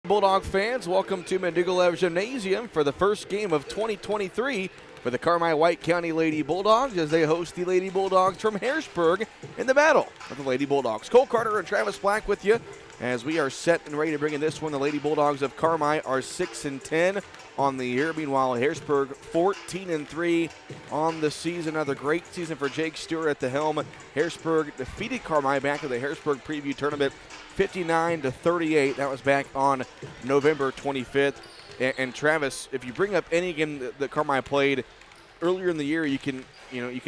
Bulldog fans, welcome to Mandugalev Gymnasium for the first game of 2023 for the Carmi White County Lady Bulldogs as they host the Lady Bulldogs from Harrisburg in the battle of the Lady Bulldogs. Cole Carter and Travis Black with you as we are set and ready to bring in this one. The Lady Bulldogs of Carmi are 6-10 on the year. Meanwhile, Harrisburg 14-3 on the season. Another great season for Jake Stewart at the helm. Harrisburg defeated Carmi back at the Harrisburg Preview Tournament 59-38. That was back on November 25th. And Travis, if you bring up any game that Carmi played earlier in the year, you can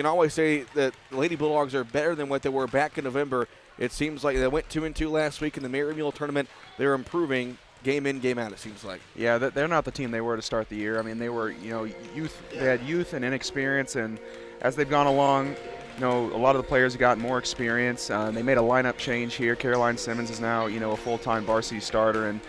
always say that the Lady Bulldogs are better than what they were back in November. It seems like they went 2-2 last week in the Mary Mule tournament. They're improving game in, game out, it seems like. Yeah, they're not the team they were to start the year. I mean, they were, youth. They had youth and inexperience, and as they've gone along, a lot of the players have gotten more experience. They made a lineup change here. Caroline Simmons is now, a full-time varsity starter, and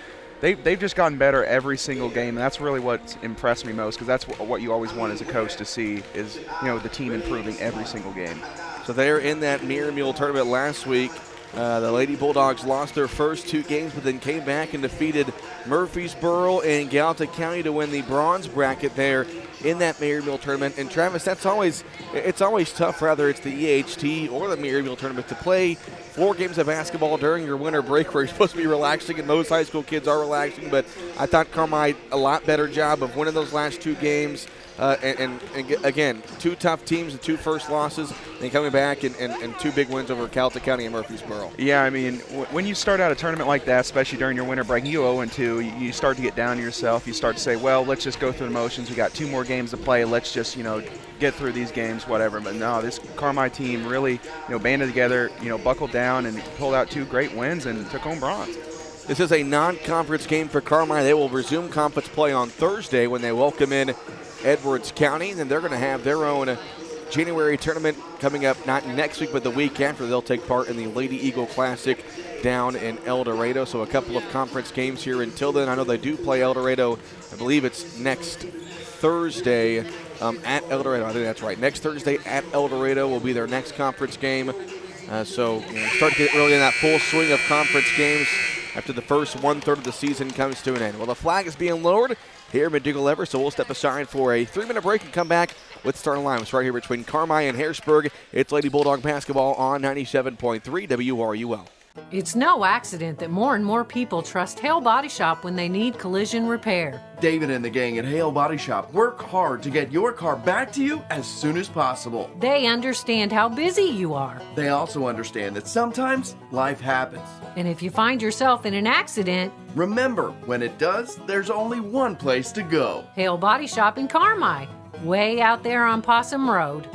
they've just gotten better every single game. And that's really what impressed me most, because that's what you always want as a coach to see is, the team improving every single game. So they're in that Mary Mule tournament last week. The Lady Bulldogs lost their first two games, but then came back and defeated Murfreesboro and Gallatin County to win the bronze bracket there in that Mary Mule tournament. And Travis, it's always tough, whether it's the EHT or the Mary Mule tournament, to play 4 games of basketball during your winter break where you're supposed to be relaxing, and most high school kids are relaxing. But I thought Carmi a lot better job of winning those last 2 games. And again, 2 tough teams and 2 first losses, and coming back and 2 big wins over Gallatin County and Murfreesboro. Yeah, I mean, when you start out a tournament like that, especially during your winter break, you 0-2, you start to get down on yourself. You start to say, well, let's just go through the motions. We got 2 more games to play. Let's just, get through these games, whatever. But no, this Carmi team really, banded together, buckled down, and pulled out 2 great wins and took home bronze. This is a non-conference game for Carmi. They will resume conference play on Thursday when they welcome in Edwards County, and then they're going to have their own January tournament coming up, not next week, but the week after. They'll take part in the Lady Eagle Classic down in El Dorado. So a couple of conference games here until then. I know they do play El Dorado. I believe it's next Thursday at El Dorado. I think that's right. Next Thursday at El Dorado will be their next conference game. So start to get early in that full swing of conference games after the first 1/3 of the season comes to an end. Well, the flag is being lowered here at McDougall-Everett, so we'll step aside for a 3-minute break and come back with starting lines right here between Carmi and Harrisburg. It's Lady Bulldog basketball on 97.3 WRUL. It's no accident that more and more people trust Hale Body Shop when they need collision repair. David and the gang at Hale Body Shop work hard to get your car back to you as soon as possible. They understand how busy you are. They also understand that sometimes life happens. And if you find yourself in an accident, remember, when it does, there's only one place to go. Hale Body Shop in Carmi, way out there on Possum Road.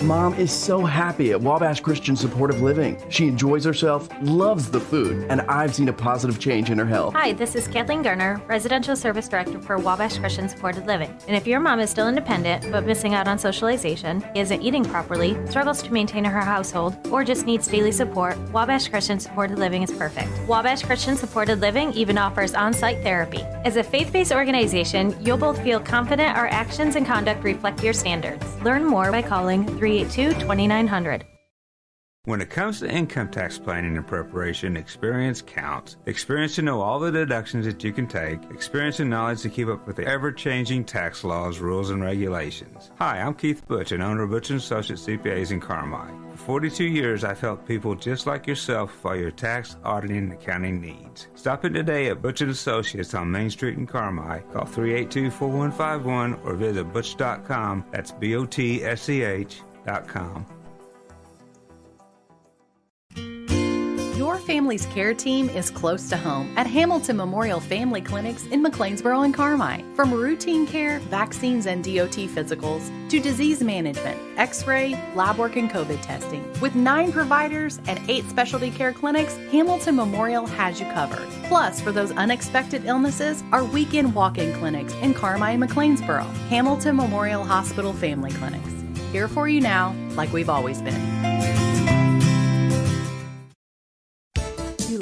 Mom is so happy at Wabash Christian Supportive Living. She enjoys herself, loves the food, and I've seen a positive change in her health. Hi, this is Kathleen Garner, Residential Service Director for Wabash Christian Supported Living. And if your mom is still independent but missing out on socialization, isn't eating properly, struggles to maintain her household, or just needs daily support, Wabash Christian Supported Living is perfect. Wabash Christian Supported Living even offers on-site therapy. As a faith-based organization, you'll both feel confident our actions and conduct reflect your standards. Learn more by calling 382-2900. When it comes to income tax planning and preparation, experience counts. Experience to know all the deductions that you can take. Experience and knowledge to keep up with the ever-changing tax laws, rules, and regulations. Hi, I'm Keith Butch, and owner of Butch & Associates CPAs in Carmi. For 42 years, I've helped people just like yourself with all your tax, auditing, and accounting needs. Stop in today at Butch & Associates on Main Street in Carmi. Call 382-4151 or visit butch.com. That's BOTSCH.com. Your family's care team is close to home at Hamilton Memorial Family Clinics in McLeansboro and Carmi. From routine care, vaccines, and DOT physicals to disease management, x-ray, lab work, and COVID testing. With 9 providers and 8 specialty care clinics, Hamilton Memorial has you covered. Plus, for those unexpected illnesses, our weekend walk-in clinics in Carmi and McLeansboro. Hamilton Memorial Hospital Family Clinics. Here for you now, like we've always been.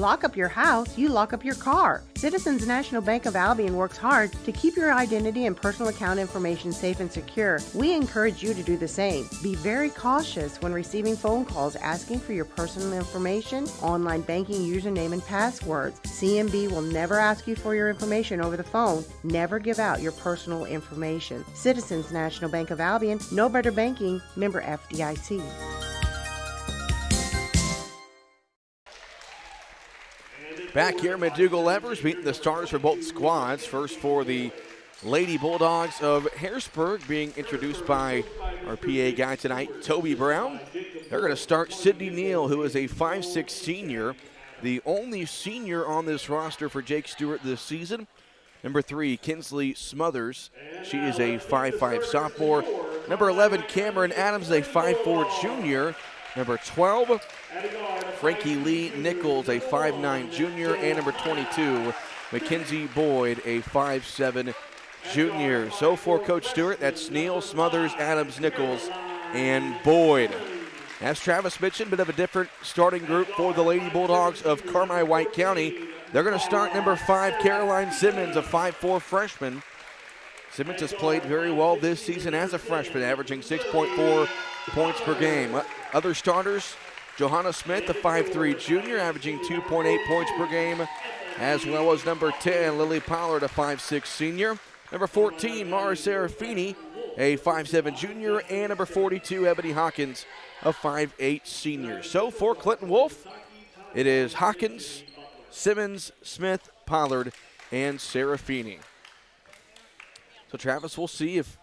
lock up your house, you lock up your car. Citizens National Bank of Albion works hard to keep your identity and personal account information safe and secure. We encourage you to do the same. Be very cautious when receiving phone calls asking for your personal information, online banking username and passwords. CNB will never ask you for your information over the phone. Never give out your personal information. Citizens National Bank of Albion, no better banking, member FDIC. Back here, McDougal-Evers meeting the stars for both squads. First for the Lady Bulldogs of Harrisburg, being introduced by our PA guy tonight, Toby Brown. They're going to start Sydney Neal, who is a 5'6" senior, the only senior on this roster for Jake Stewart this season. Number 3, Kinsley Smothers. She is a 5'5" sophomore. Number 11, Cameron Adams, a 5'4" junior. Number 12, Frankie Lee Nichols, a 5'9" junior. And number 22, Mackenzie Boyd, a 5'7" junior. So for Coach Stewart, that's Neal, Smothers, Adams, Nichols, and Boyd. As Travis mentioned, bit of a different starting group for the Lady Bulldogs of Carmi-White County. They're going to start number 5, Caroline Simmons, a 5'4" freshman. Simmons has played very well this season as a freshman, averaging 6.4 points per game. Other starters, Johanna Smith, the 5'3" junior, averaging 2.8 points per game, as well as number 10, Lily Pollard, a 5'6" senior. Number 14, Mara Serafini, a 5'7" junior, and number 42, Ebony Hawkins, a 5'8" senior. So for Clinton Wolf, it is Hawkins, Simmons, Smith, Pollard, and Serafini. So Travis, we'll see if,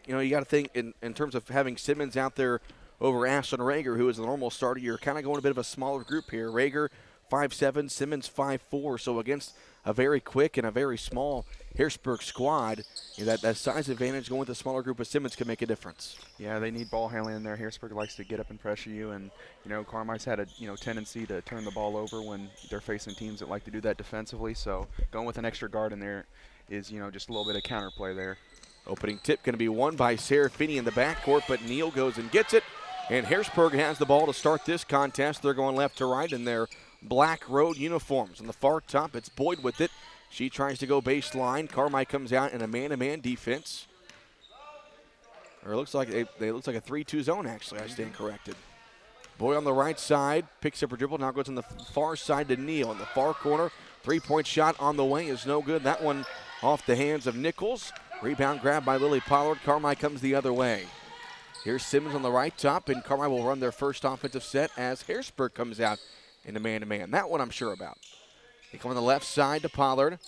you got to think in terms of having Simmons out there over Ashton Rager, who is the normal starter. You're kind of going a bit of a smaller group here. Rager, 5'7", Simmons, 5'4". So against a very quick and a very small Harrisburg squad, that size advantage going with a smaller group of Simmons can make a difference. Yeah, they need ball handling in there. Harrisburg likes to get up and pressure you, and Carmi's had a tendency to turn the ball over when they're facing teams that like to do that defensively. So going with an extra guard in there is just a little bit of counterplay there. Opening tip going to be won by Serafini in the backcourt, but Neal goes and gets it, and Harrisburg has the ball to start this contest. They're going left to right in their black road uniforms. On the far top, it's Boyd with it. She tries to go baseline. Carmi comes out in a man-to-man defense. Or it looks like a 3-2 zone, actually. I stand corrected. Boyd on the right side, picks up her dribble, now goes on the far side to Neal. In the far corner, three-point shot on the way is no good. That one off the hands of Nichols. Rebound grab by Lily Pollard. Carmi comes the other way. Here's Simmons on the right top, and Carmi will run their first offensive set as Harrisburg comes out in a man-to-man. That one I'm sure about. They come on the left side to Pollard.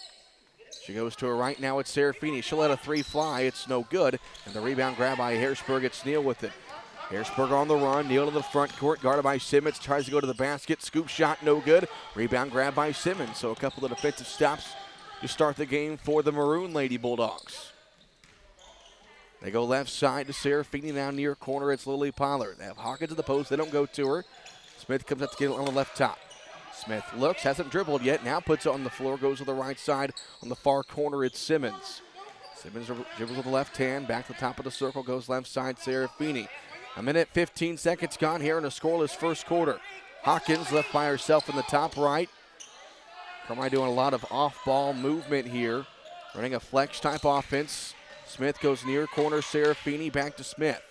She goes to her right now. It's Serafini. She'll let a three fly. It's no good. And the rebound grab by Harrisburg. It's Neal with it. Harrisburg on the run. Neal to the front court. Guarded by Simmons. Tries to go to the basket. Scoop shot. No good. Rebound grab by Simmons. So a couple of defensive stops to start the game for the Maroon Lady Bulldogs. They go left side to Serafini. Now near corner. It's Lily Pollard. They have Hawkins at the post. They don't go to her. Smith comes up to get it on the left top. Smith looks, hasn't dribbled yet, now puts it on the floor, goes to the right side. On the far corner, it's Simmons. Simmons dribbles with the left hand, back to the top of the circle, goes left side, Serafini. A minute, 15 seconds gone here in a scoreless first quarter. Hawkins left by herself in the top right. Carmi doing a lot of off-ball movement here, running a flex-type offense. Smith goes near corner, Serafini back to Smith.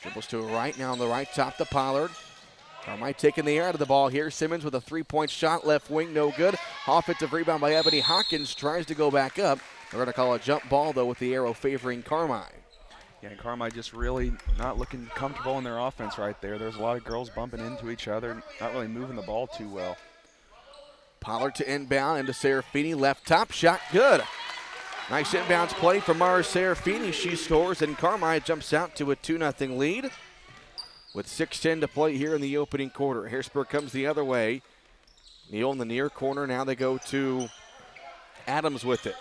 Dribbles to her right, now on the right top to Pollard. Carmi taking the air out of the ball here. Simmons with a three-point shot, left wing, no good. Offensive rebound by Ebony Hawkins, tries to go back up. They're going to call a jump ball, though, with the arrow favoring Carmi. Yeah, and Carmi just really not looking comfortable in their offense right there. There's a lot of girls bumping into each other, not really moving the ball too well. Pollard to inbound into Serafini, left top, shot good. Nice inbounds play from Mara Serafini. She scores, and Carmi jumps out to a 2-0 lead. With 6:10 to play here in the opening quarter. Harrisburg comes the other way. Neal in the near corner. Now they go to Adams with it.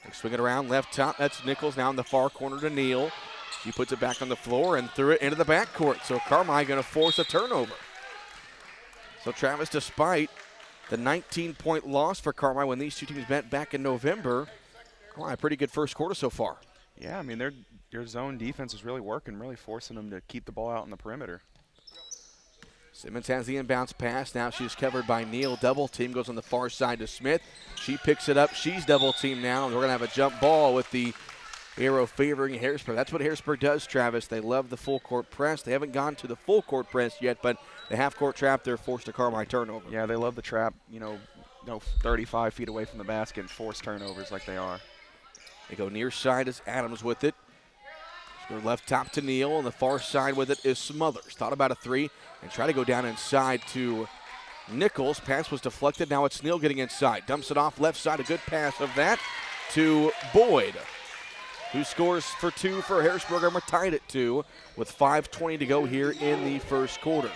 They swing it around left top. That's Nichols now in the far corner to Neal. She puts it back on the floor and threw it into the backcourt. So Carmi going to force a turnover. So Travis, despite the 19-point loss for Carmi when these two teams met back in November, Carmi, a pretty good first quarter so far. Yeah, I mean, their zone defense is really working, really forcing them to keep the ball out on the perimeter. Simmons has the inbounds pass. Now she's covered by Neal. Double team goes on the far side to Smith. She picks it up. She's double teamed now. And we're going to have a jump ball with the arrow favoring Harrisburg. That's what Harrisburg does, Travis. They love the full court press. They haven't gone to the full court press yet, but the half court trap, they're forced to Carmi turnover. Yeah, they love the trap, 35 feet away from the basket and force turnovers like they are. They go near side as Adams with it. Go left top to Neal, and the far side with it is Smothers. Thought about a three and try to go down inside to Nichols. Pass was deflected. Now it's Neal getting inside. Dumps it off left side. A good pass of that to Boyd, who scores for two for Harrisburg, and we're tied at 2 with 5:20 to go here in the first quarter.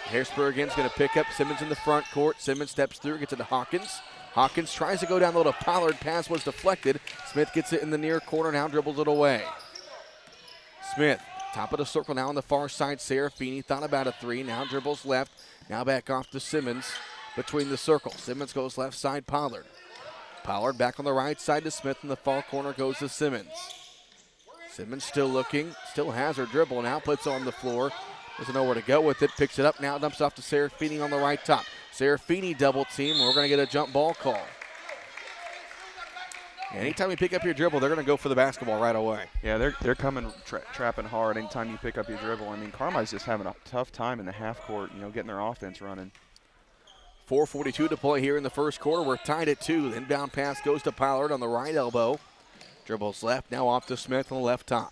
Harrisburg again is going to pick up. Simmons in the front court. Simmons steps through, gets it to Hawkins. Hawkins tries to go down low to Pollard. Pass was deflected. Smith gets it in the near corner, now dribbles it away. Smith, top of the circle now on the far side. Serafini thought about a three, now dribbles left. Now back off to Simmons between the circles. Simmons goes left side, Pollard. Pollard back on the right side to Smith. In the far corner goes to Simmons. Simmons still looking, still has her dribble, now puts on the floor. Doesn't know where to go with it, picks it up, now dumps off to Serafini on the right top. Serafini double team, we're going to get a jump ball call. Anytime you pick up your dribble, they're going to go for the basketball right away. Yeah, they're coming trapping hard anytime you pick up your dribble. I mean, Carmi's just having a tough time in the half court, getting their offense running. 4:42 to play here in the first quarter. We're tied at 2. The inbound pass goes to Pollard on the right elbow. Dribbles left, now off to Smith on the left top.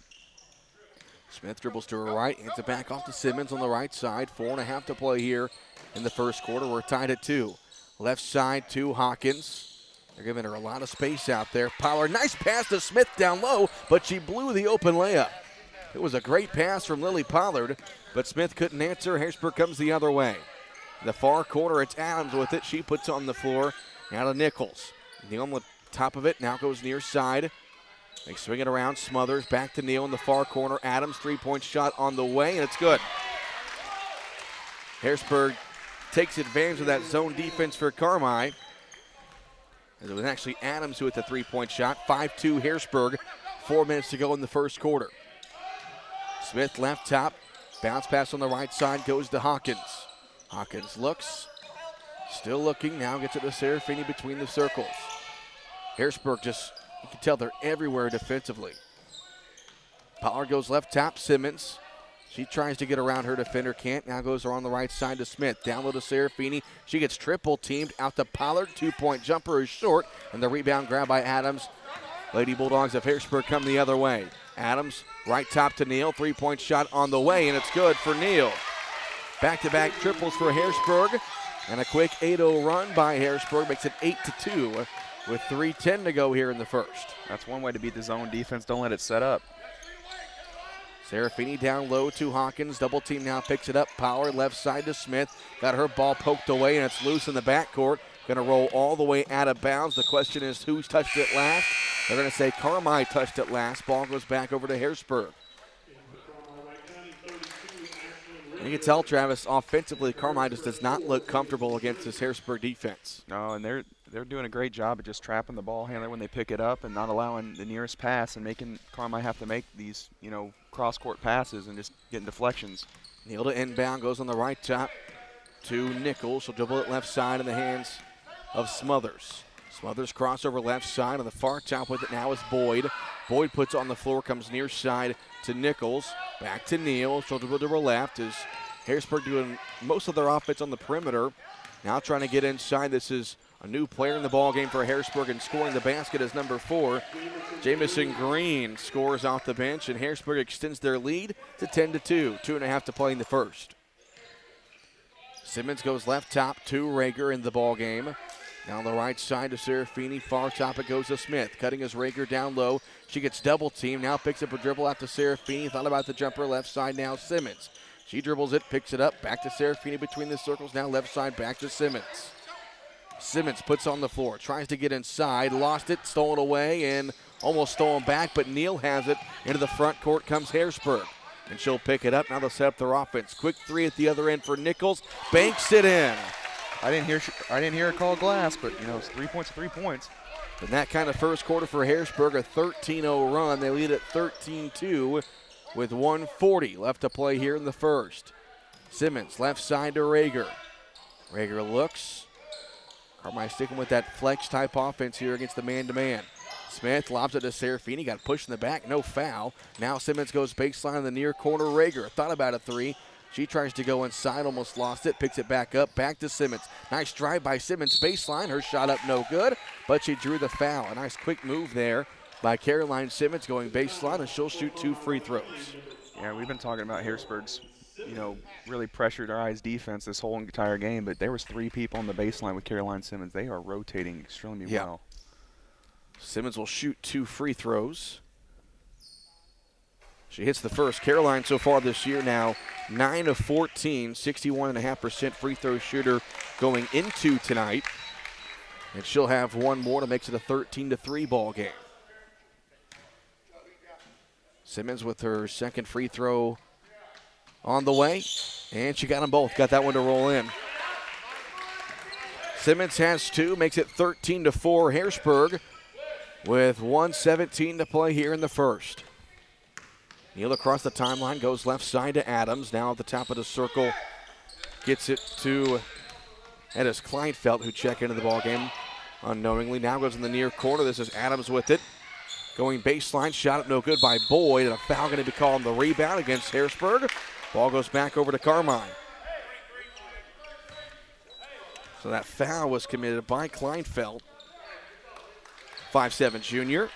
Smith dribbles to her right, hands it back off to Simmons on the right side. 4.5 to play here in the first quarter. We're tied at 2. Left side to Hawkins. They're giving her a lot of space out there. Pollard, nice pass to Smith down low, but she blew the open layup. It was a great pass from Lily Pollard, but Smith couldn't answer. Harrisburg comes the other way. In the far corner, it's Adams with it. She puts it on the floor. Now to Nichols. Neal on the top of it, now goes near side. They swing it around, Smothers, back to Neal in the far corner. Adams, three-point shot on the way, and it's good. Harrisburg takes advantage of that zone defense for Carmi. As it was actually Adams who hit the three-point shot. 5-2 Harrisburg, 4 minutes to go in the first quarter. Smith left top, bounce pass on the right side goes to Hawkins. Hawkins looks, still looking, now gets it to Serafini between the circles. Harrisburg just, you can tell they're everywhere defensively. Pollard goes left top, Simmons. She tries to get around her defender, can't. Now goes her on the right side to Smith. Down low to Serafini. She gets triple teamed out to Pollard. 2-point jumper is short, and the rebound grab by Adams. Lady Bulldogs of Harrisburg come the other way. Adams, right top to Neal. 3-point shot on the way, and it's good for Neal. Back-to-back triples for Harrisburg, and a quick 8-0 run by Harrisburg makes it 8-2 with 3:10 to go here in the first. That's one way to beat the zone defense. Don't let it set up. Serafini down low to Hawkins. Double team now picks it up. Power left side to Smith. Got her ball poked away, and it's loose in the backcourt. Going to roll all the way out of bounds. The question is who's touched it last? They're going to say Carmi touched it last. Ball goes back over to Harrisburg. And you can tell, Travis, offensively, Carmi just does not look comfortable against this Harrisburg defense. No, and they're doing a great job of just trapping the ball handler when they pick it up and not allowing the nearest pass and making Carmi have to make these, cross-court passes and just getting deflections. Neal to inbound, goes on the right top to Nichols. She'll dribble it left side in the hands of Smothers. Smothers crossover left side. On the far top with it now is Boyd. Boyd puts it on the floor, comes near side to Nichols. Back to Neal. She'll dribble to her left as Harrisburg doing most of their offense on the perimeter. Now trying to get inside. This is a new player in the ball game for Harrisburg, and scoring the basket is number 4. Jamison Green scores off the bench, and Harrisburg extends their lead to 10-2. 2.5 to play in the first. Simmons goes left top to Rager in the ball game. Now on the right side to Serafini. Far top it goes to Smith. Cutting his Rager down low. She gets double teamed. Now picks up a dribble out to Serafini. Thought about the jumper left side now Simmons. She dribbles it, picks it up. Back to Serafini between the circles. Now left side back to Simmons. Simmons puts on the floor. Tries to get inside. Lost it. Stolen away and almost stolen back. But Neal has it. Into the front court comes Harrisburg. And she'll pick it up. Now they'll set up their offense. Quick three at the other end for Nichols. Banks it in. I didn't hear her call glass, but it's 3 points, 3 points. And that kind of first quarter for Harrisburg, a 13-0 run. They lead at 13-2 with 1:40 left to play here in the first. Simmons, left side to Rager. Rager looks. Carmi sticking with that flex type offense here against the man-to-man. Smith lobs it to Serafini, got pushed in the back, no foul. Now Simmons goes baseline in the near corner. Rager thought about a three. She tries to go inside, almost lost it, picks it back up, back to Simmons. Nice drive by Simmons, baseline. Her shot up no good, but she drew the foul. A nice quick move there by Caroline Simmons going baseline, and she'll shoot 2 free throws. Yeah, we've been talking about Harrisburg's, really pressured our eyes defense this whole entire game, but there was 3 people on the baseline with Caroline Simmons. They are rotating extremely well. Simmons will shoot 2 free throws. She hits the first. Caroline so far this year now 9 of 14, 61.5% free throw shooter going into tonight. And she'll have one more to make it a 13-3 ball game. Simmons with her second free throw on the way, and she got them both. Got that one to roll in. Simmons has 2, makes it 13-4 Harrisburg with 1:17 to play here in the first. Neal across the timeline, goes left side to Adams. Now at the top of the circle, gets it to Edis Kleinfeld, who checked into the ball game unknowingly. Now goes in the near corner. This is Adams with it. Going baseline, shot up no good by Boyd, and a foul going to be called on the rebound against Harrisburg. Ball goes back over to Carmine. So that foul was committed by Kleinfeld. 5'7" junior.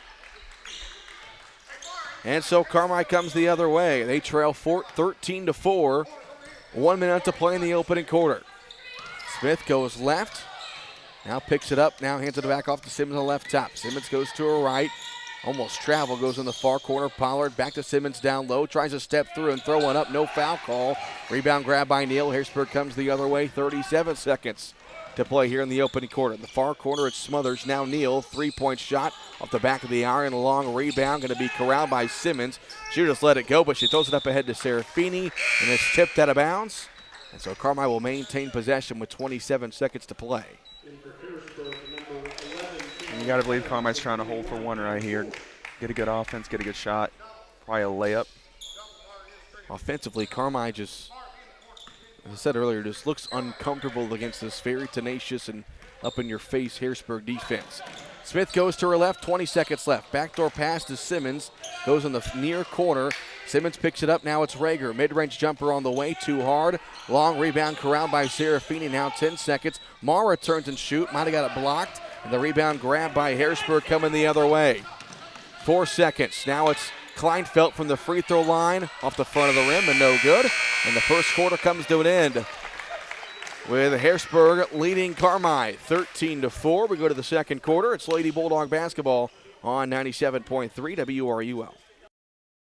And so Carmine comes the other way. They trail 13-4. 1 minute to play in the opening quarter. Smith goes left. Now picks it up. Now hands it back off to Simmons on the left top. Simmons goes to her right. Almost travel. Goes in the far corner. Pollard back to Simmons down low. Tries to step through and throw one up. No foul call. Rebound grab by Neal. Harrisburg comes the other way. 37 seconds to play here in the opening quarter. In the far corner, it's Smothers. Now Neal, 3-point shot off the back of the iron. Long rebound, going to be corralled by Simmons. She just let it go, but she throws it up ahead to Serafini, and it's tipped out of bounds. And so Carmine will maintain possession with 27 seconds to play. And you got to believe Carmine's trying to hold for one right here. Get a good offense, get a good shot, probably a layup. Offensively, Carmine just, as I said earlier, just looks uncomfortable against this very tenacious and up-in-your-face Harrisburg defense. Smith goes to her left, 20 seconds left. Backdoor pass to Simmons, goes in the near corner. Simmons picks it up, now it's Rager. Mid-range jumper on the way, too hard. Long rebound corralled by Serafini, now 10 seconds. Mara turns and shoot, might have got it blocked. And the rebound grabbed by Harrisburg coming the other way. 4 seconds, now it's Kleinfeld from the free throw line off the front of the rim and no good. And the first quarter comes to an end with Harrisburg leading Carmi 13-4. We go to the second quarter. It's Lady Bulldog basketball on 97.3 WRUL.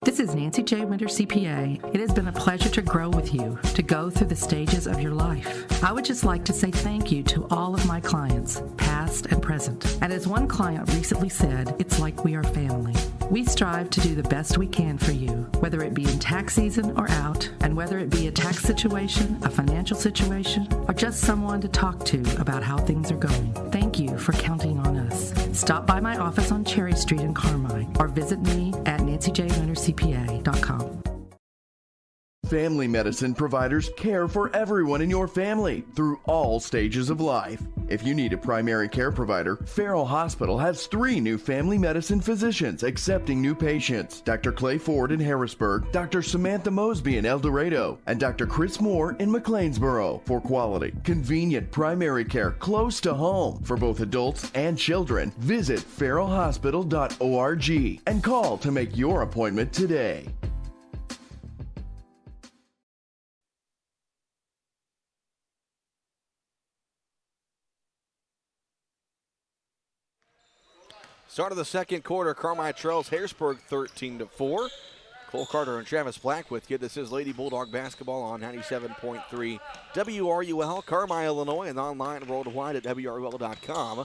This is Nancy J. Winter, CPA. It has been a pleasure to grow with you, to go through the stages of your life. I would just like to say thank you to all of my clients, past and present. And as one client recently said, it's like we are family. We strive to do the best we can for you, whether it be in tax season or out, and whether it be a tax situation, a financial situation, or just someone to talk to about how things are going. Thank you for counting on us. Stop by my office on Cherry Street in Carmine, or visit me at nancyjwintercpa.com. Family medicine providers care for everyone in your family through all stages of life. If you need a primary care provider, Farrell Hospital has 3 new family medicine physicians accepting new patients. Dr. Clay Ford in Harrisburg, Dr. Samantha Mosby in El Dorado, and Dr. Chris Moore in McLeansboro for quality, convenient primary care close to home for both adults and children. Visit farrellhospital.org and call to make your appointment today. Start of the second quarter, Carmi trails Harrisburg 13-4. Cole Carter and Travis Black with you. This is Lady Bulldog basketball on 97.3 WRUL, Carmi, Illinois, and online worldwide at WRUL.com.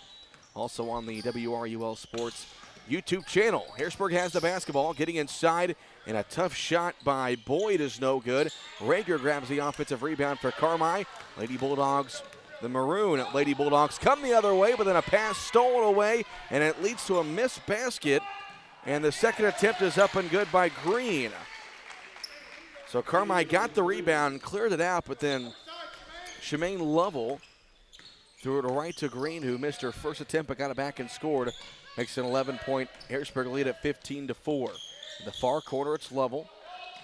Also on the WRUL Sports YouTube channel. Harrisburg has the basketball, getting inside, and a tough shot by Boyd is no good. Rager grabs the offensive rebound for Carmi. Lady Bulldogs, the maroon Lady Bulldogs come the other way, but then a pass stolen away, and it leads to a missed basket. And the second attempt is up and good by Green. So So Carmi got the rebound, cleared it out, but then Shemaine Lovell threw it right to Green, who missed her first attempt but got it back and scored. Makes an 11-point Harrisburg lead at 15-4. In the far corner, it's Lovell.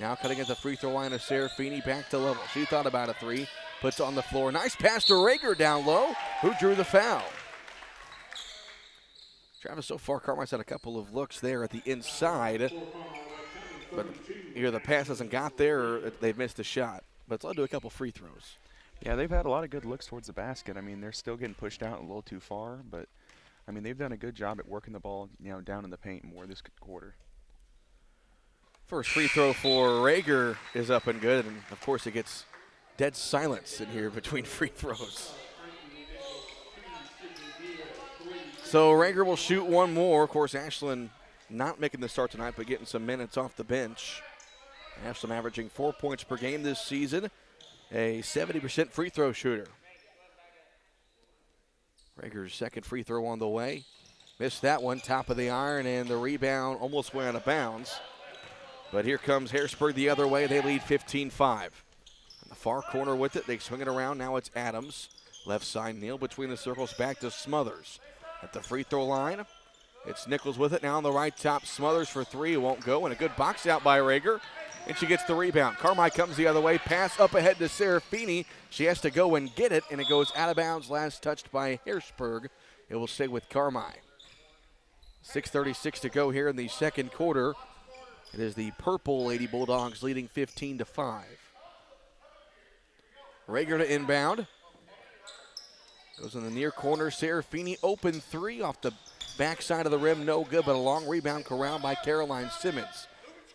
Now cutting at the free throw line of Serafini, back to Lovell. She thought about a three, puts it on the floor. Nice pass to Rager down low, who drew the foul. Travis, so far, Carmi's had a couple of looks there at the inside. But either the pass hasn't got there or they've missed a shot. But it's led to a couple free throws. Yeah, they've had a lot of good looks towards the basket. I mean, they're still getting pushed out a little too far, but I mean, they've done a good job at working the ball, down in the paint more this quarter. First free throw for Rager is up and good, and of course it gets dead silence in here between free throws. So Rager will shoot one more. Of course, Ashland not making the start tonight, but getting some minutes off the bench. Ashland averaging 4 points per game this season, a 70% free throw shooter. Rager's second free throw on the way. Missed that one, top of the iron, and the rebound almost went out of bounds. But here comes Harrisburg the other way. They lead 15-5. In the far corner with it, they swing it around. Now it's Adams. Left side, Neal between the circles, back to Smothers. At the free throw line, it's Nichols with it. Now on the right top, Smothers for three. It won't go, and a good box out by Rager. And she gets the rebound. Carmi comes the other way. Pass up ahead to Serafini. She has to go and get it, and it goes out of bounds. Last touched by Harrisburg. It will stay with Carmi. 6:36 to go here in the second quarter. It is the purple Lady Bulldogs leading 15-5. Rager to inbound. Goes in the near corner. Serafini open three off the backside of the rim. No good, but a long rebound corralled by Caroline Simmons.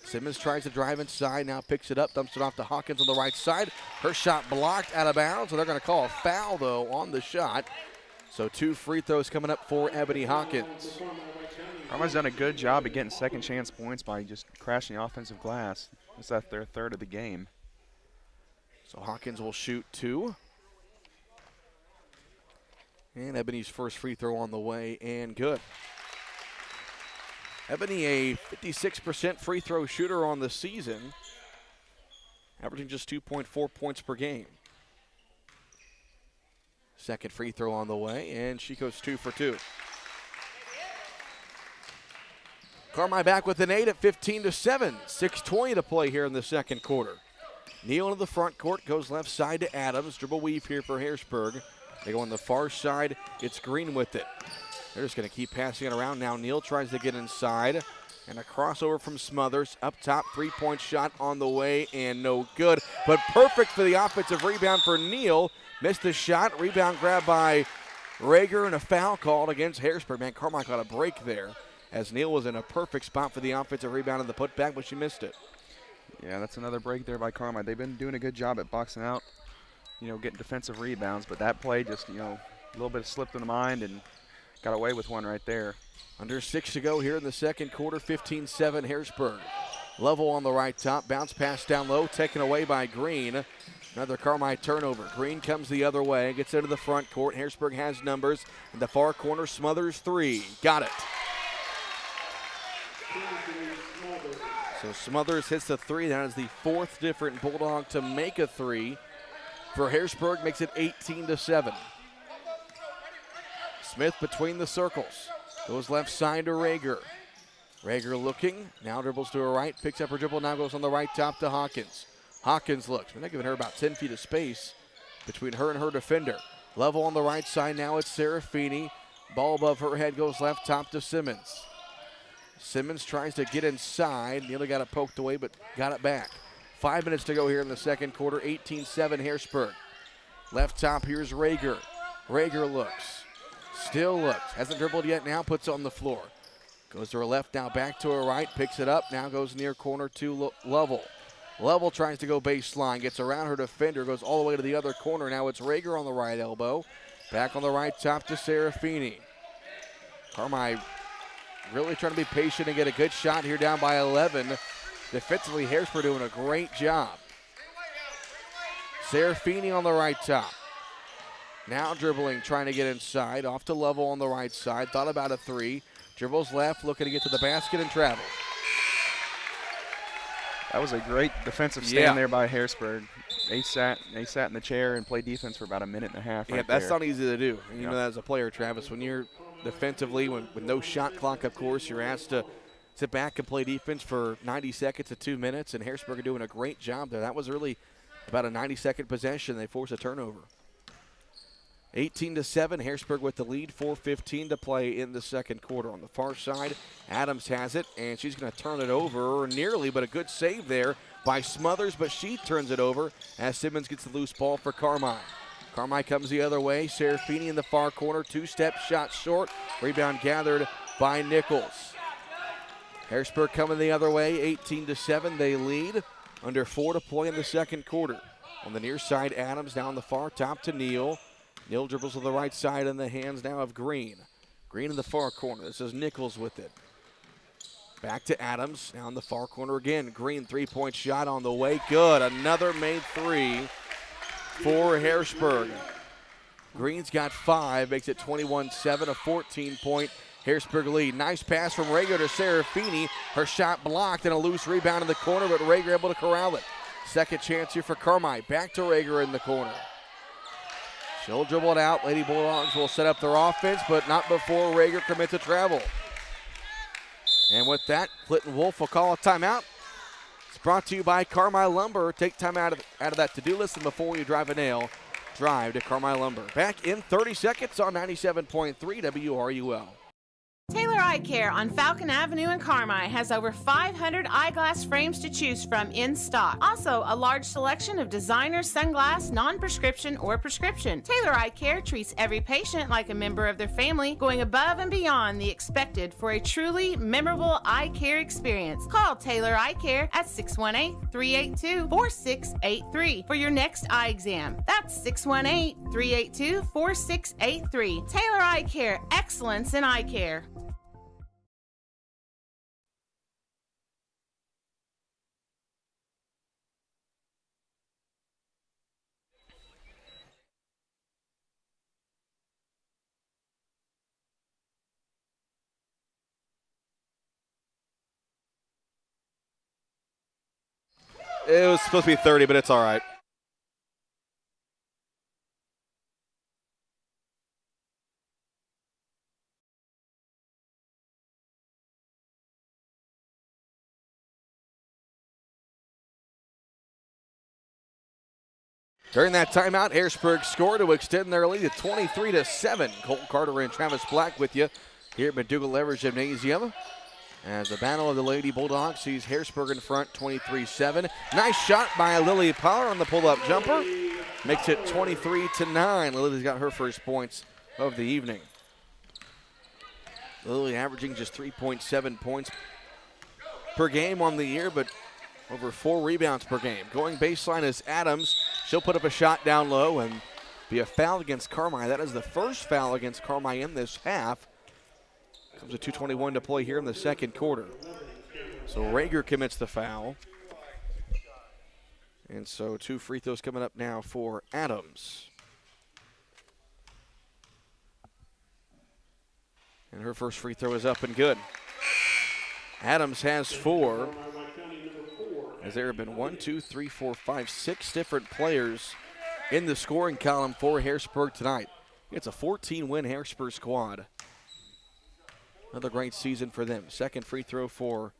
Simmons tries to drive inside, now picks it up, dumps it off to Hawkins on the right side. Her shot blocked out of bounds, so they're going to call a foul, though, on the shot. So 2 free throws coming up for Ebony Hawkins. Carmi's done a good job at getting second chance points by just crashing the offensive glass. It's at their third of the game. So Hawkins will shoot 2. And Ebony's first free throw on the way, and good. Ebony, a 56% free throw shooter on the season, averaging just 2.4 points per game. Second free throw on the way, and she goes 2 for 2. Carmi back with an 8 at 15-7. 6:20 to play here in the second quarter. Neal into the front court, goes left side to Adams. Dribble weave here for Harrisburg. They go on the far side. It's Green with it. They're just going to keep passing it around. Now Neal tries to get inside. And a crossover from Smothers. Up top, three-point shot on the way, and no good. But perfect for the offensive rebound for Neal. Missed the shot. Rebound grabbed by Rager, and a foul called against Harrisburg. Man, Carmi got a break there as Neal was in a perfect spot for the offensive rebound and the putback, but she missed it. Yeah, that's another break there by Carmi. They've been doing a good job at boxing out, getting defensive rebounds, but that play just, a little bit slipped in the mind and got away with one right there. Under 6 to go here in the second quarter, 15-7 Harrisburg. Level on the right top, bounce pass down low, taken away by Green. Another Carmi turnover. Green comes the other way, gets into the front court. Harrisburg has numbers. In the far corner, Smothers 3. Got it. So Smothers hits the 3. That is the 4th different Bulldog to make a 3. For Harrisburg, makes it 18-7. Smith between the circles. Goes left side to Rager. Rager looking, now dribbles to her right, picks up her dribble, now goes on the right top to Hawkins. Hawkins looks, but they're giving her about 10 feet of space between her and her defender. Level on the right side, now it's Serafini. Ball above her head, goes left top to Simmons. Simmons tries to get inside, nearly got it poked away, but got it back. 5 minutes to go here in the second quarter, 18-7 Harrisburg. Left top, here's Rager. Rager looks, still looks, hasn't dribbled yet, now puts it on the floor. Goes to her left, now back to her right, picks it up, now goes near corner to Level. Level tries to go baseline, gets around her defender, goes all the way to the other corner. Now it's Rager on the right elbow. Back on the right top to Serafini. Carmi really trying to be patient and get a good shot here down by 11. Defensively, Harrisburg doing a great job. Serafini on the right top. Now dribbling, trying to get inside. Off to Level on the right side. Thought about a 3. Dribbles left, looking to get to the basket and travel. That was a great defensive stand there by Harrisburg. They sat in the chair and played defense for about a minute and a half. Yeah, that's not easy to do. And you know that as a player, Travis, when you're defensively, with no shot clock, of course, you're asked to sit back and play defense for 90 seconds to 2 minutes, and Harrisburg are doing a great job there. That was really about a 90-second possession. They forced a turnover. 18-7, Harrisburg with the lead, 4:15 to play in the second quarter. On the far side, Adams has it, and she's going to turn it over nearly, but a good save there by Smothers, but she turns it over as Simmons gets the loose ball for Carmi. Carmi comes the other way. Serafini in the far corner, two-step shot short. Rebound gathered by Nichols. Harrisburg coming the other way, 18-7, they lead. Under 4 to play in the second quarter. On the near side, Adams down the far top to Neal. Neal dribbles to the right side in the hands now of Green. Green in the far corner. This is Nichols with it. Back to Adams. Now in the far corner again. Green three-point shot on the way. Good. Another made three for Harrisburg. Green's got 5. Makes it 21-7. A 14-point Harrisburg lead. Nice pass from Rager to Serafini. Her shot blocked and a loose rebound in the corner, but Rager able to corral it. Second chance here for Carmi. Back to Rager in the corner. She'll dribble it out. Lady Bulldogs will set up their offense, but not before Rager commits a travel. And with that, Clinton Wolf will call a timeout. It's brought to you by Carmi Lumber. Take time out of that to-do list, and before you drive a nail, drive to Carmi Lumber. Back in 30 seconds on 97.3 WRUL. Taylor Eye Care on Falcon Avenue in Carmi has over 500 eyeglass frames to choose from in stock. Also, a large selection of designer sunglass, non-prescription or prescription. Taylor Eye Care treats every patient like a member of their family, going above and beyond the expected for a truly memorable eye care experience. Call Taylor Eye Care at 618-382-4683 for your next eye exam. That's 618-382-4683. Taylor Eye Care, excellence in eye care. It was supposed to be 30, but it's all right. During that timeout, Harrisburg scored to extend their lead to 23-7. Colt Carter and Travis Black with you here at McDougal-Evers Gymnasium. As the battle of the Lady Bulldogs sees Harrisburg in front, 23-7. Nice shot by Lily Power on the pull-up jumper. Makes it 23-9. Lily's got her first points of the evening. Lily averaging just 3.7 points per game on the year, but over 4 rebounds per game. Going baseline is Adams. She'll put up a shot down low and be a foul against Carmi. That is the first foul against Carmi in this half. Comes to 2:21 to play here in the second quarter. So Rager commits the foul. And so 2 free throws coming up now for Adams. And her first free throw is up and good. Adams has 4. As there have been 6 different players in the scoring column for Harrisburg tonight. It's a 14-win Harrisburg squad. Another great season for them. Second free throw for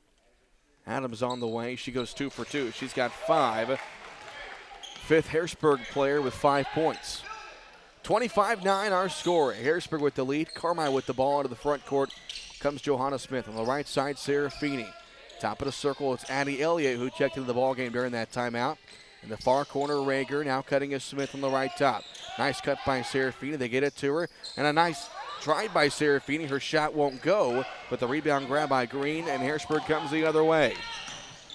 Adams on the way. She goes 2 for 2. She's got 5. Fifth Harrisburg player with 5 points. 25-9 our score. Harrisburg with the lead. Carmi with the ball into the front court. Comes Johanna Smith. On the right side, Serafini. Top of the circle, it's Addie Elliott who checked into the ball game during that timeout. In the far corner, Rager now cutting as Smith on the right top. Nice cut by Serafini. They get it to her. And a nice try by Serafini. Her shot won't go, but the rebound grab by Green, and Harrisburg comes the other way.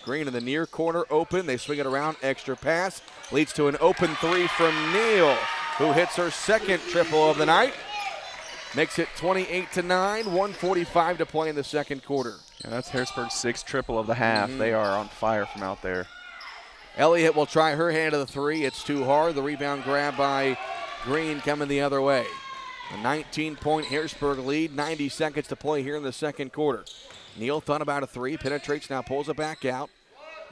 Green in the near corner, open. They swing it around. Extra pass. Leads to an open 3 from Neal, who hits her second triple of the night. Makes it 28-9, 1:45 to play in the second quarter. Yeah, that's Harrisburg's 6th triple of the half. They are on fire from out there. Elliott will try her hand to the 3. It's too hard. The rebound grab by Green coming the other way. A 19-point Harrisburg lead, 90 seconds to play here in the second quarter. Neal thought about a 3, penetrates now, pulls it back out.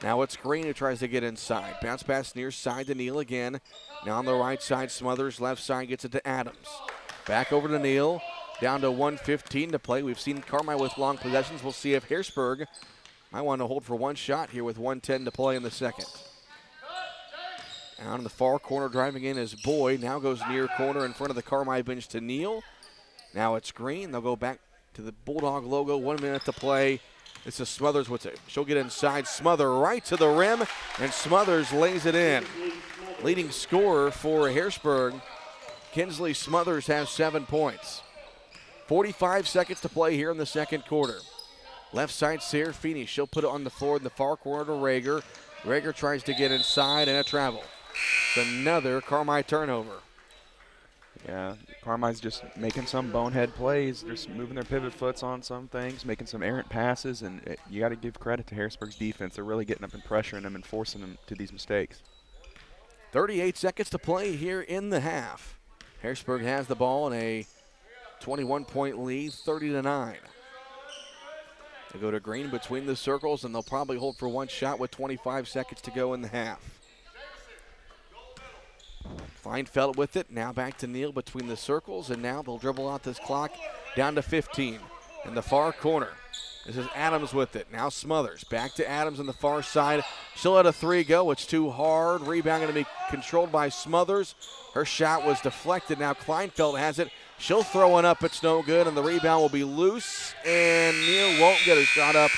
Now it's Green who tries to get inside. Bounce pass near side to Neal again. Now on the right side, Smothers. Left side gets it to Adams. Back over to Neal. Down to 1:15 to play. We've seen Carmi with long possessions. We'll see if Harrisburg might want to hold for one shot here with 1:10 to play in the second. Out in the far corner, driving in is Boyd. Now goes near corner in front of the Carmi bench to Neal. Now it's Green. They'll go back to the Bulldog logo. 1 minute to play. This is Smothers with it. She'll get inside. Smother right to the rim, and Smothers lays it in. Leading scorer for Harrisburg, Kinsley Smothers, has 7 points. 45 seconds to play here in the second quarter. Left side, Serafini. She'll put it on the floor in the far corner to Rager. Rager tries to get inside, and a travel. It's another Carmi turnover. Yeah, Carmi's just making some bonehead plays. They're just moving their pivot foots on some things, making some errant passes, and you got to give credit to Harrisburg's defense. They're really getting up and pressuring them and forcing them to these mistakes. 38 seconds to play here in the half. Harrisburg has the ball in a 21-point lead, 30-9. They go to Green between the circles, and they'll probably hold for one shot with 25 seconds to go in the half. Feinfeld with it. Now back to Neal between the circles, and now they'll dribble out this clock down to 15. In the far corner, this is Adams with it. Now Smothers. Back to Adams on the far side. She'll let a three go. It's too hard. Rebound going to be controlled by Smothers. Her shot was deflected. Now Kleinfeld has it. She'll throw one up. It's no good, and the rebound will be loose, and Neal won't get a shot up,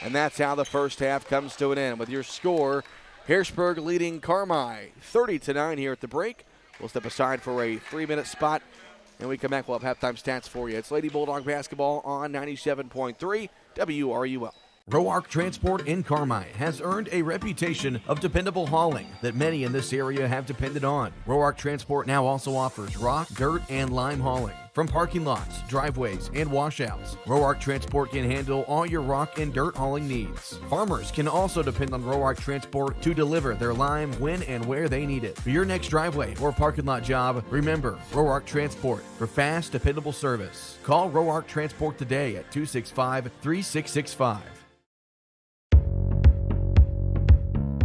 and that's how the first half comes to an end. With your score, Harrisburg leading Carmi 30-9 here at the break. We'll step aside for a 3-minute spot, and we come back. We'll have halftime stats for you. It's Lady Bulldog basketball on 97.3 WRUL. Roark Transport in Carmi has earned a reputation of dependable hauling that many in this area have depended on. Roark Transport now also offers rock, dirt, and lime hauling from parking lots, driveways, and washouts. Roark Transport can handle all your rock and dirt hauling needs. Farmers can also depend on Roark Transport to deliver their lime when and where they need it. For your next driveway or parking lot job, remember Roark Transport for fast, dependable service. Call Roark Transport today at 265-3665.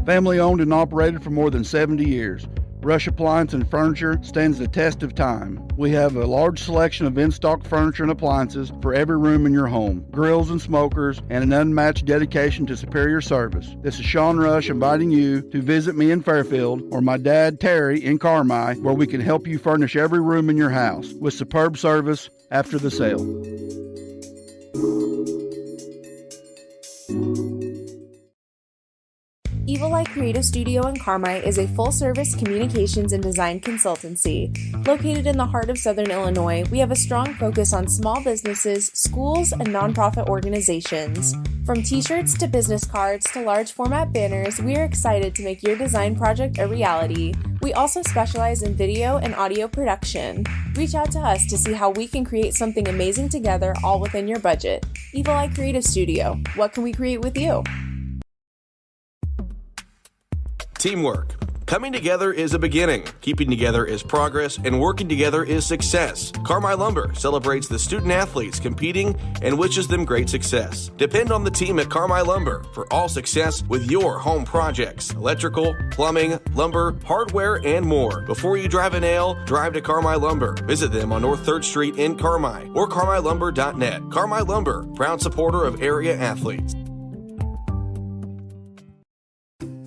Family owned and operated for more than 70 years. Rush Appliance and Furniture stands the test of time. We have a large selection of in-stock furniture and appliances for every room in your home, grills and smokers, and an unmatched dedication to superior service. This is Sean Rush inviting you to visit me in Fairfield or my dad Terry in Carmi, where we can help you furnish every room in your house with superb service after the sale. Evil Eye Creative Studio in Carmi is a full-service communications and design consultancy. Located in the heart of Southern Illinois, we have a strong focus on small businesses, schools, and nonprofit organizations. From t-shirts to business cards to large format banners, we are excited to make your design project a reality. We also specialize in video and audio production. Reach out to us to see how we can create something amazing together, all within your budget. Evil Eye Creative Studio. What can we create with you? Teamwork. Coming together is a beginning. Keeping together is progress, and working together is success. Carmi Lumber celebrates the student athletes competing and wishes them great success. Depend on the team at Carmi Lumber for all success with your home projects. Electrical, plumbing, lumber, hardware, and more. Before you drive a nail, drive to Carmi Lumber. Visit them on North 3rd Street in Carmi or carmilumber.net. Carmi Lumber, proud supporter of area athletes.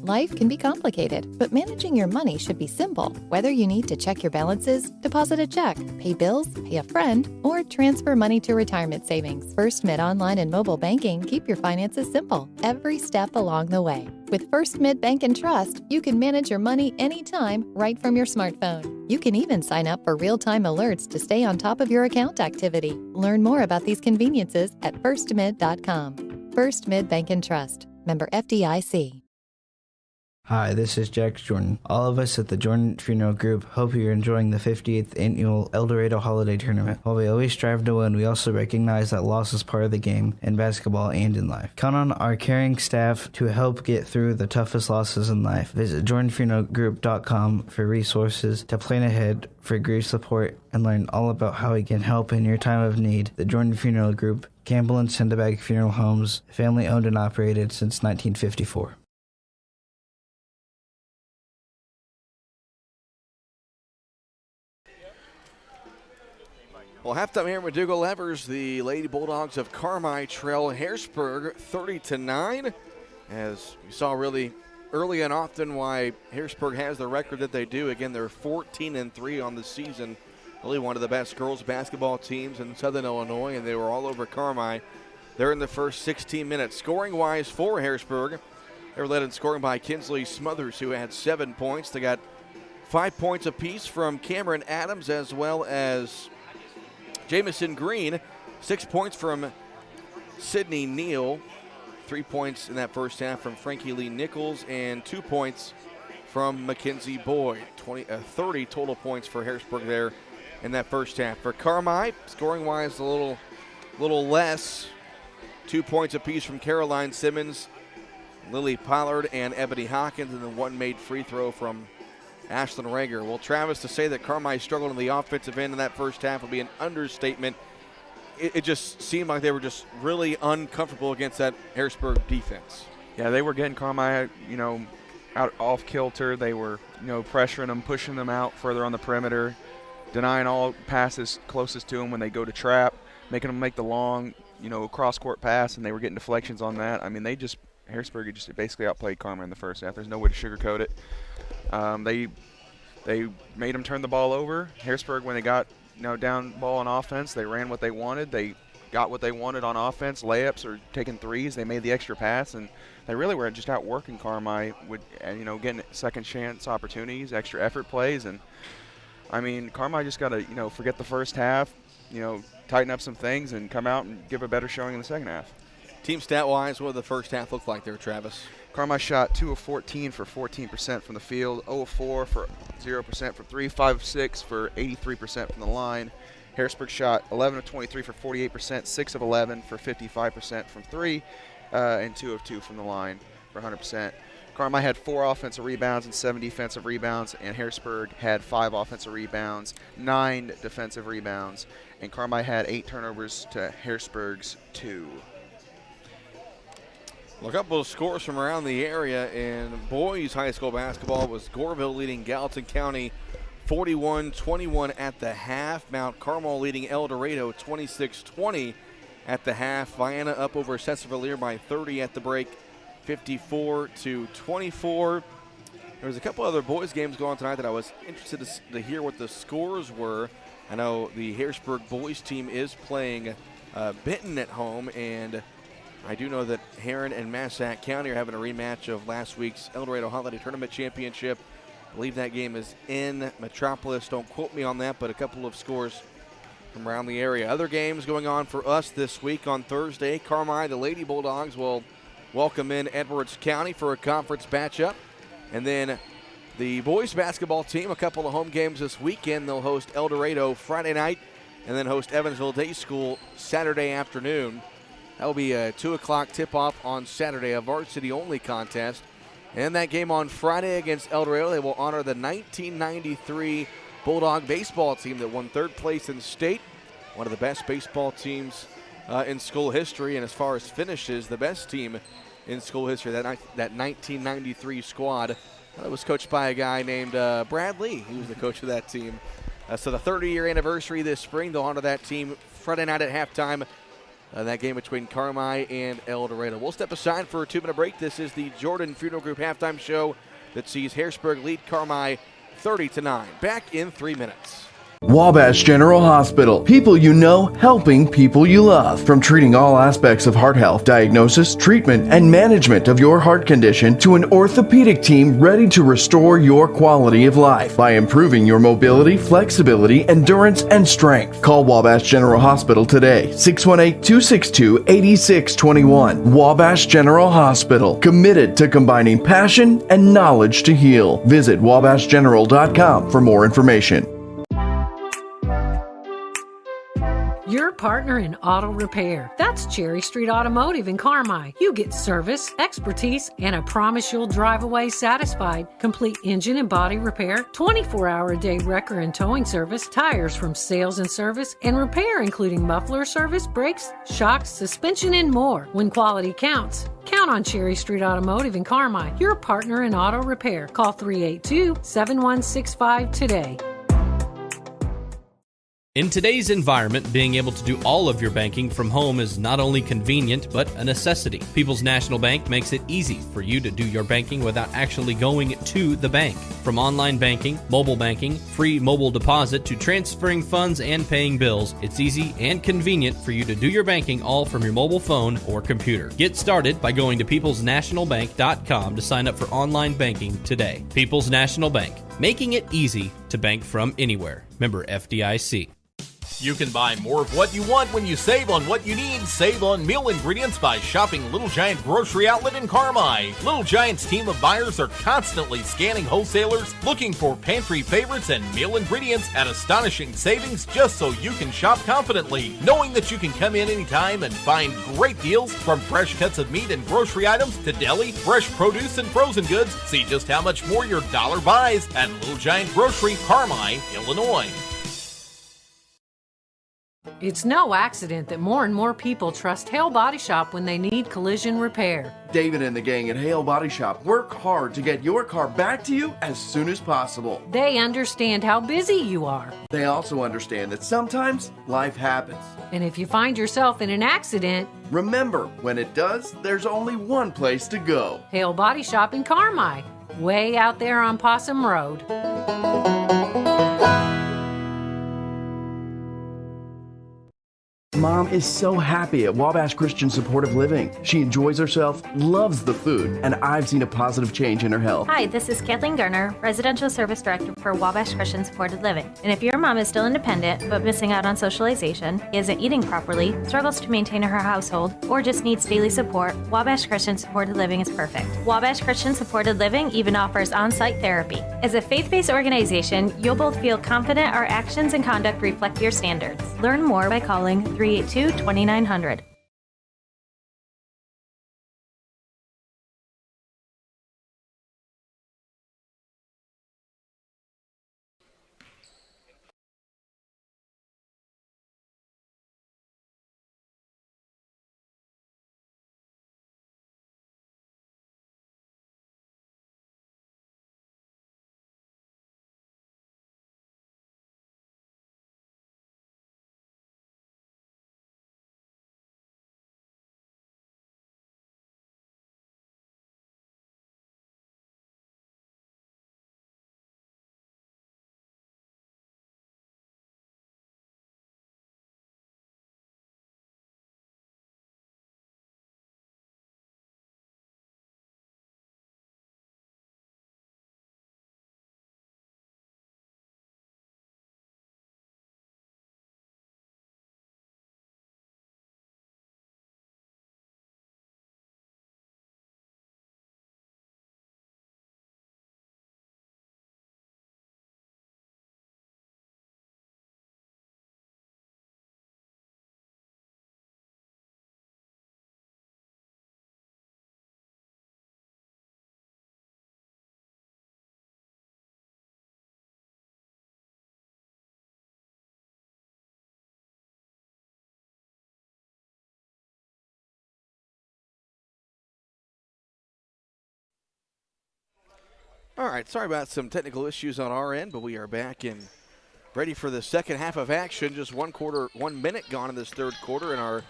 Life can be complicated, but managing your money should be simple. Whether you need to check your balances, deposit a check, pay bills, pay a friend, or transfer money to retirement savings, First Mid Online and Mobile Banking keep your finances simple every step along the way. With First Mid Bank and Trust, you can manage your money anytime right from your smartphone. You can even sign up for real-time alerts to stay on top of your account activity. Learn more about these conveniences at firstmid.com. First Mid Bank and Trust. Member FDIC. Hi, this is Jax Jordan. All of us at the Jordan Funeral Group hope you're enjoying the 58th Annual El Dorado Holiday Tournament. While we always strive to win, we also recognize that loss is part of the game in basketball and in life. Count on our caring staff to help get through the toughest losses in life. Visit jordanfuneralgroup.com for resources to plan ahead for grief support and learn all about how we can help in your time of need. The Jordan Funeral Group, Campbell and Sendabag Funeral Homes, family owned and operated since 1954. Well, halftime here in McDougall-Evers, the Lady Bulldogs of Carmi trail Harrisburg 30-9. As we saw really early and often why Harrisburg has the record that they do. Again, they're 14-3 on the season. Really one of the best girls basketball teams in Southern Illinois, and they were all over Carmi. They're in the first 16 minutes. Scoring-wise for Harrisburg, they were led in scoring by Kinsley Smothers, who had 7 points. They got 5 points apiece from Cameron Adams as well as Jamison Green. 6 points from Sydney Neal. 3 points in that first half from Frankie Lee Nichols, and 2 points from Mackenzie Boyd. 30 total points for Harrisburg there in that first half. For Carmi, scoring-wise, a little less. 2 points apiece from Caroline Simmons, Lily Pollard, and Ebony Hawkins, and then 1 made free throw from Ashlyn Rager. Well, Travis, to say that Carmi struggled on the offensive end in that first half would be an understatement. It just seemed like they were just really uncomfortable against that Harrisburg defense. Yeah, they were getting Carmi, out off kilter. They were, pressuring them, pushing them out further on the perimeter, denying all passes closest to them when they go to trap, making them make the long, cross-court pass, and they were getting deflections on that. I mean, Harrisburg just basically outplayed Carmi in the first half. There's no way to sugarcoat it. They made them turn the ball over. Harrisburg, when they got down ball on offense, they ran what they wanted. They got what they wanted on offense, layups or taking threes. They made the extra pass, and they really were just outworking Carmi with, getting second chance opportunities, extra effort plays. And, Carmi just got to, forget the first half, tighten up some things and come out and give a better showing in the second half. Team stat-wise, what did the first half look like there, Travis? Carmi shot 2 of 14 for 14% from the field, 0 of 4 for 0% from 3, 5 of 6 for 83% from the line. Harrisburg shot 11 of 23 for 48%, 6 of 11 for 55% from 3, and 2 of 2 from the line for 100%. Carmi had 4 offensive rebounds and 7 defensive rebounds, and Harrisburg had 5 offensive rebounds, 9 defensive rebounds, and Carmi had 8 turnovers to Harrisburg's 2. Well, a couple of scores from around the area in boys high school basketball was Goreville leading Gallatin County 41-21 at the half. Mount Carmel leading El Dorado 26-20 at the half. Vienna up over Cesar-Valere by 30 at the break, 54-24. There was a couple other boys games going on tonight that I was interested to hear what the scores were. I know the Harrisburg boys team is playing Benton at home, and I do know that Heron and Massac County are having a rematch of last week's El Dorado Holiday Tournament Championship. I believe that game is in Metropolis. Don't quote me on that, but a couple of scores from around the area. Other games going on for us this week on Thursday. Carmi, the Lady Bulldogs, will welcome in Edwards County for a conference matchup. And then the boys basketball team, a couple of home games this weekend. They'll host El Dorado Friday night and then host Evansville Day School Saturday afternoon. That will be a 2 o'clock tip-off on Saturday, a varsity-only contest. And that game on Friday against El Dorado, they will honor the 1993 Bulldog baseball team that won 3rd place in state. One of the best baseball teams in school history, and as far as finishes, the best team in school history, that 1993 squad. It was coached by a guy named Brad Lee. He was the coach of that team. So the 30-year anniversary this spring, they'll honor that team Friday night at halftime. That game between Carmi and El Dorado. We'll step aside for a 2-minute break. This is the Jordan Funeral Group halftime show that sees Harrisburg lead Carmi 30-9. Back in 3 minutes. Wabash General Hospital. People you know, helping people you love. From treating all aspects of heart health, diagnosis, treatment, and management of your heart condition to an orthopedic team ready to restore your quality of life by improving your mobility, flexibility, endurance, and strength. Call Wabash General Hospital today. 618-262-8621. Wabash General Hospital. Committed to combining passion and knowledge to heal. Visit wabashgeneral.com for more information. Your partner in auto repair. That's Cherry Street Automotive in Carmi. You get service, expertise, and a promise you'll drive away satisfied. Complete engine and body repair, 24-hour-a-day wrecker and towing service, tires from sales and service, and repair including muffler service, brakes, shocks, suspension, and more. When quality counts, count on Cherry Street Automotive in Carmi. Your partner in auto repair. Call 382-7165 today. In today's environment, being able to do all of your banking from home is not only convenient, but a necessity. People's National Bank makes it easy for you to do your banking without actually going to the bank. From online banking, mobile banking, free mobile deposit, to transferring funds and paying bills, it's easy and convenient for you to do your banking all from your mobile phone or computer. Get started by going to peoplesnationalbank.com to sign up for online banking today. People's National Bank, making it easy to bank from anywhere. Member FDIC. You can buy more of what you want when you save on what you need. Save on meal ingredients by shopping Little Giant Grocery Outlet in Carmi. Little Giant's team of buyers are constantly scanning wholesalers, looking for pantry favorites and meal ingredients at astonishing savings just so you can shop confidently, knowing that you can come in anytime and find great deals from fresh cuts of meat and grocery items to deli, fresh produce, and frozen goods. See just how much more your dollar buys at Little Giant Grocery, Carmi, Illinois. It's no accident that more and more people trust Hale Body Shop when they need collision repair. David and the gang at Hale Body Shop work hard to get your car back to you as soon as possible. They understand how busy you are. They also understand that sometimes life happens. And if you find yourself in an accident, remember, when it does, there's only one place to go. Hale Body Shop in Carmi, way out there on Possum Road. Mom is so happy at Wabash Christian Supportive Living. She enjoys herself, loves the food, and I've seen a positive change in her health. Hi, this is Kathleen Garner, Residential Service Director for Wabash Christian Supported Living. And if your mom is still independent but missing out on socialization, isn't eating properly, struggles to maintain her household, or just needs daily support, Wabash Christian Supported Living is perfect. Wabash Christian Supported Living even offers on-site therapy. As a faith-based organization, you'll both feel confident our actions and conduct reflect your standards. Learn more by calling 382-2900. All right, sorry about some technical issues on our end, but we are back and ready for the second half of action. Just 1 minute gone in this third quarter, and our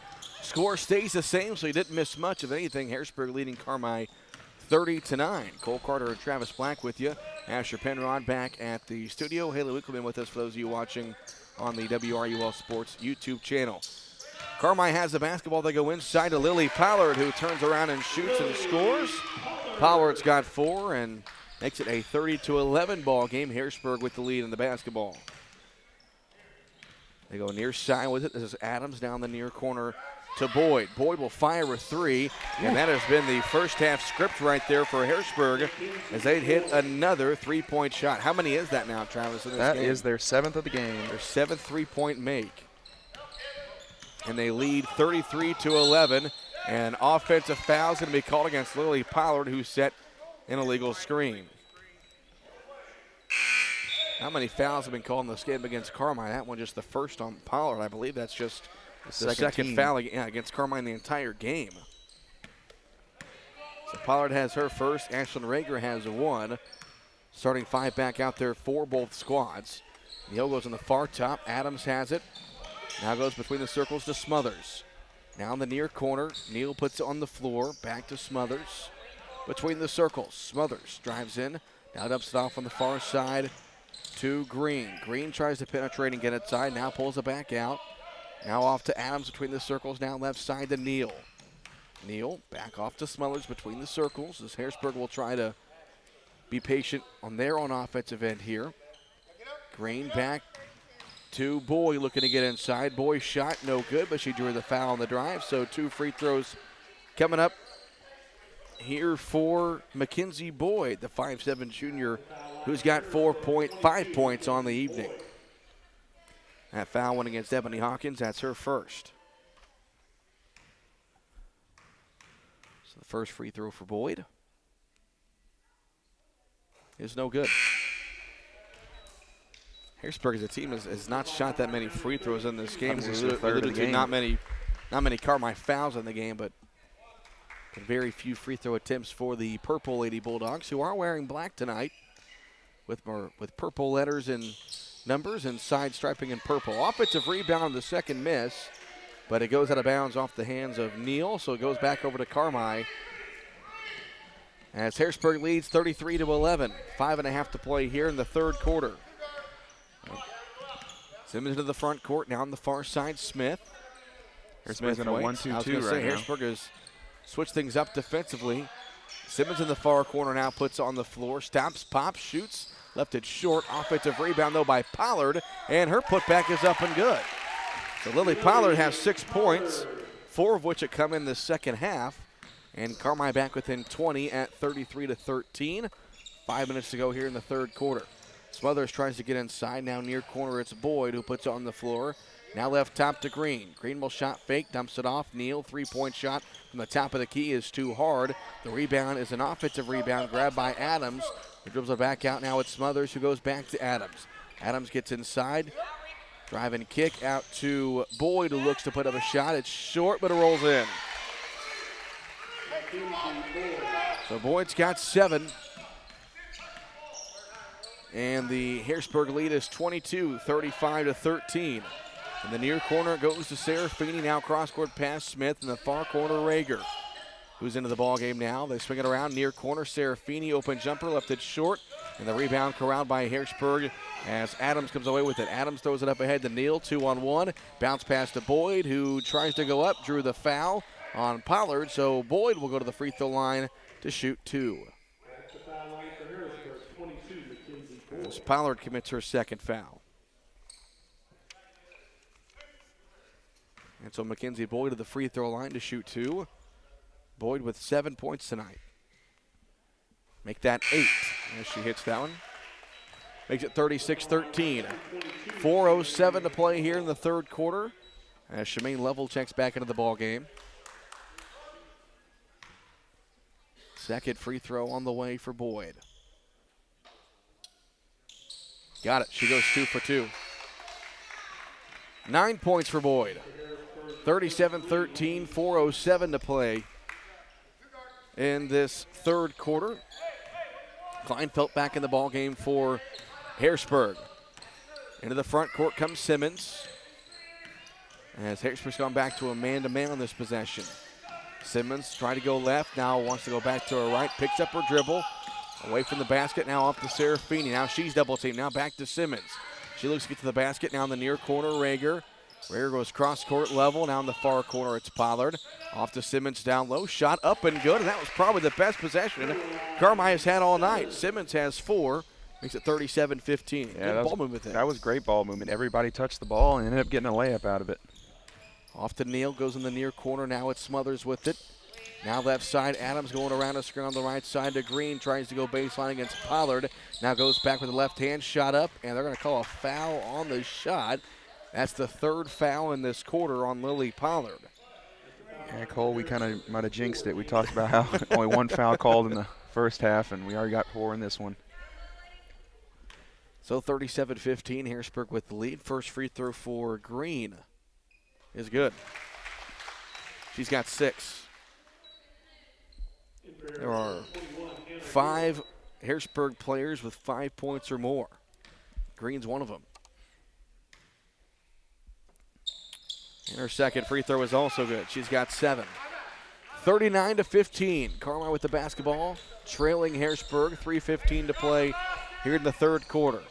score stays the same, so you didn't miss much of anything. Harrisburg leading Carmi 30-9. Cole Carter and Travis Black with you. Asher Penrod back at the studio. Haley Winkleman with us for those of you watching on the WRUL Sports YouTube channel. Carmi has the basketball. They go inside to Lily Pollard, who turns around and shoots and scores. Pollard's got 4 and makes it a 30-11 ball game. Harrisburg with the lead in the basketball. They go near side with it. This is Adams down the near corner to Boyd. Boyd will fire a 3, and that has been the first half script right there for Harrisburg as they hit another 3-point shot. How many is that now, Travis, in this That game? is their 7th of the game. Their 7th 3-point make. And they lead 33-11, and offensive foul is going to be called against Lily Pollard, who set an illegal screen. How many fouls have been called in this game against Carmi? That one just the first on Pollard. I believe that's just the second foul against Carmi in the entire game. So Pollard has her first. Ashlyn Rager has 1. Starting 5 back out there for both squads. Neal goes on the far top. Adams has it. Now goes between the circles to Smothers. Now in the near corner. Neal puts it on the floor. Back to Smothers. Between the circles. Smothers drives in. Now dumps it off on the far side to Green. Green tries to penetrate and get inside. Now pulls it back out. Now off to Adams between the circles. Now left side to Neal. Neal back off to Smothers between the circles as Harrisburg will try to be patient on their own offensive end here. Green back to Boyd looking to get inside. Boyd's shot no good, but she drew the foul on the drive. So 2 free throws coming up here for Mackenzie Boyd, the 5'7" junior who's got 5 points on the evening. That foul went against Ebony Hawkins. That's her first. So the first free throw for Boyd is no good. Harrisburg as a team has not shot that many free throws in this game. Not many Carmi fouls in the game, but very few free throw attempts for the Purple Lady Bulldogs, who are wearing black tonight with purple letters and numbers and side striping in purple. Offensive rebound, the second miss, but it goes out of bounds off the hands of Neal, so it goes back over to Carmi. As Harrisburg leads 33-11, 5.5 to play here in the third quarter. Simmons into the front court, now on the far side, Smith. Harrisburg's in a 1-2-2 right now. Harrisburg has switched things up defensively. Simmons in the far corner now, puts on the floor, stops, pops, shoots, left it short. Offensive rebound, though, by Pollard, and her putback is up and good. So Lily Pollard has 6 points, 4 of which have come in the second half, and Carmi back within 20 at 33-13. 5 minutes to go here in the third quarter. Smothers tries to get inside. Now near corner, it's Boyd who puts it on the floor. Now left top to Green. Green will shot fake, dumps it off. Neal, 3-point shot from the top of the key is too hard. The rebound is an offensive rebound grabbed by Adams. He dribbles it back out. Now it's Smothers who goes back to Adams. Adams gets inside. Drive and kick out to Boyd, who looks to put up a shot. It's short, but it rolls in. So Boyd's got 7. And the Harrisburg lead is 22, 35-13. In the near corner, it goes to Serafini. Now cross-court pass, Smith. In the far corner, Rager, who's into the ball game now. They swing it around, near corner, Serafini. Open jumper, left it short. And the rebound corralled by Harrisburg as Adams comes away with it. Adams throws it up ahead to Neal, 2-on-1. Bounce pass to Boyd, who tries to go up, drew the foul on Pollard. So Boyd will go to the free throw line to shoot 2. As Pollard commits her second foul. And so Mackenzie Boyd to the free throw line to shoot 2. Boyd with 7 points tonight. Make that 8 as she hits that one. Makes it 36-13. 4:07 to play here in the third quarter as Shemaine Level checks back into the ball game. Second free throw on the way for Boyd. Got it. She goes 2 for 2. 9 points for Boyd. 37-13, 4:07 to play in this third quarter. Kleinfeld back in the ball game for Harrisburg. Into the front court comes Simmons. As Harrisburg's gone back to a man-to-man on this possession. Simmons trying to go left, now wants to go back to her right, picks up her dribble. Away from the basket, now off to Serafini. Now she's double teamed, now back to Simmons. She looks to get to the basket, now in the near corner, Rager. Rager goes cross-court level, now in the far corner, it's Pollard. Off to Simmons down low, shot up and good, and that was probably the best possession Carmi has had all night. Simmons has 4, makes it 37-15. Yeah, good ball movement there. That was great ball movement. Everybody touched the ball and ended up getting a layup out of it. Off to Neal, goes in the near corner, now it's Smothers with it. Now left side, Adams going around a screen on the right side to Green, tries to go baseline against Pollard. Now goes back with the left hand, shot up, and they're going to call a foul on the shot. That's the third foul in this quarter on Lily Pollard. Yeah, Cole, we kind of might have jinxed it. We talked about how only 1 foul called in the first half, and we already got 4 in this one. So 37-15, Harrisburg with the lead. First free throw for Green is good. She's got 6. There are 5 Harrisburg players with 5 points or more. Green's one of them. And her second free throw is also good. She's got 7. 39-15. Carmi with the basketball, trailing Harrisburg. 3:15 to play here in the third quarter.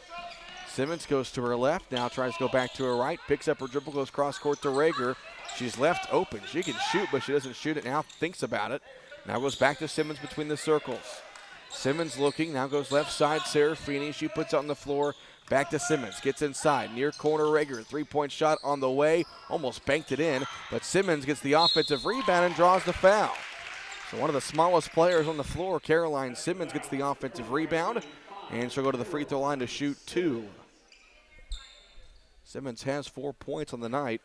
Simmons goes to her left, now tries to go back to her right, picks up her dribble, goes cross court to Rager. She's left open. She can shoot, but she doesn't shoot it now, thinks about it. Now goes back to Simmons between the circles. Simmons looking, now goes left side, Serafini. She puts it on the floor, back to Simmons, gets inside, near corner Rager. 3-point shot on the way, almost banked it in, but Simmons gets the offensive rebound and draws the foul. So one of the smallest players on the floor, Caroline Simmons, gets the offensive rebound, and she'll go to the free throw line to shoot 2. Simmons has 4 points on the night.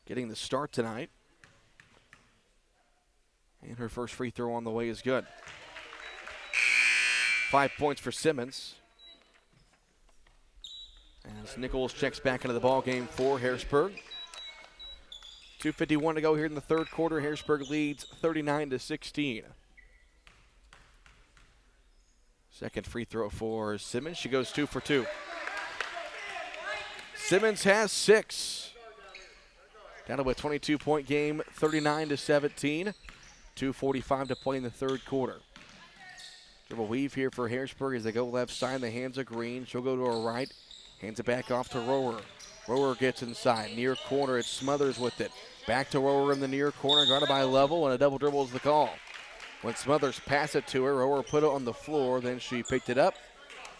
Getting the start tonight. And her first free throw on the way is good. 5 points for Simmons. As Nichols checks back into the ball game for Harrisburg. 2:51 to go here in the third quarter. Harrisburg leads 39-16. Second free throw for Simmons. She goes 2 for 2. Simmons has 6. Down to a 22-point game, 39-17. 2:45 to play in the third quarter. Dribble weave here for Harrisburg as they go left side in the hands of Green. She'll go to her right, hands it back off to Rower. Rower gets inside, near corner, it Smothers with it. Back to Rower in the near corner, guarded by Level, and a double dribble is the call. When Smothers pass it to her, Rower put it on the floor, then she picked it up.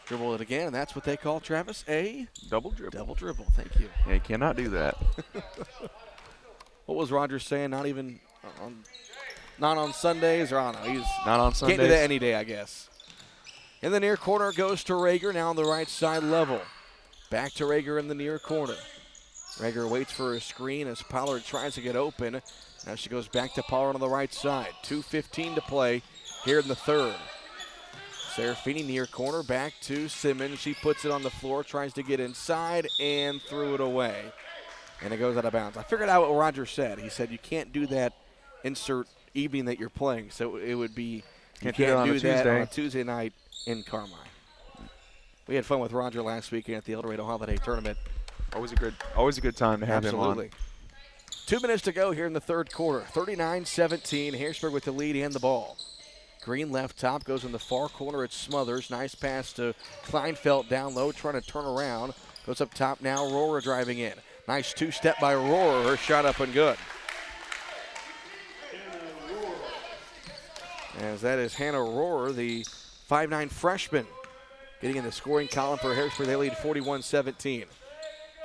Dribble it again, and that's what they call, Travis, a double dribble. Double dribble, thank you. Yeah, you cannot do that. What was Rogers saying? Not on Sundays, or I don't know. He's not on Sundays. Can't do that any day, I guess. In the near corner goes to Rager, now on the right side Level. Back to Rager in the near corner. Rager waits for a screen as Pollard tries to get open. Now she goes back to Pollard on the right side. 2:15 to play here in the third. Serafini near corner, back to Simmons. She puts it on the floor, tries to get inside, and threw it away. And it goes out of bounds. I figured out what Roger said. He said you can't do that insert evening that you're playing. So it would be you can't do that on a Tuesday night in Carmi. We had fun with Roger last weekend at the El Dorado Holiday Tournament. Always a good time to have him on. Absolutely. 2 minutes to go here in the third quarter. 39-17. Harrisburg with the lead and the ball. Green left top, goes in the far corner. It's Smothers. Nice pass to Kleinfeld down low, trying to turn around. Goes up top now. Rohrer driving in. Nice two-step by Rohrer. Her shot up and good. As that is Hannah Rohrer, the 5'9 freshman, getting in the scoring column for Harrisburg. They lead 41-17.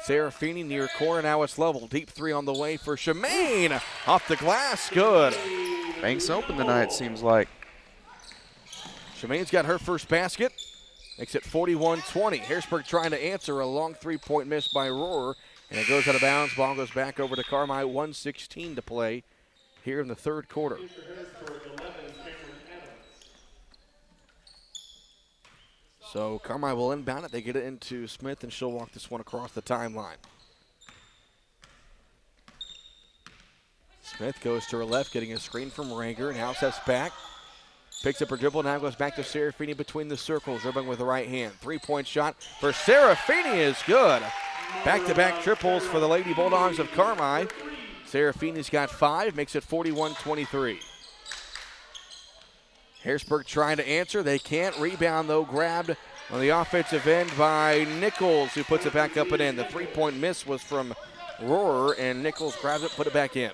Serafini near corner. Now it's Level. Deep three on the way for Shemaine. Off the glass. Good. Banks open tonight, seems like. Shemaine's got her first basket. Makes it 41-20. Harrisburg trying to answer a long three-point miss by Rohrer. And it goes out of bounds. Ball goes back over to Carmi. 1:16 to play here in the third quarter. So Carmi will inbound it. They get it into Smith, and she'll walk this one across the timeline. Smith goes to her left, getting a screen from Rager. Now steps back. Picks up her dribble. Now goes back to Serafini between the circles. Dribbling with the right hand. 3-point shot for Serafini is good. Back-to-back triples for the Lady Bulldogs of Carmi. Serafini's got 5. Makes it 41-23. Harrisburg trying to answer. They can't. Rebound, though, grabbed on the offensive end by Nichols, who puts it back up and in. The three-point miss was from Rohrer, and Nichols grabs it, put it back in.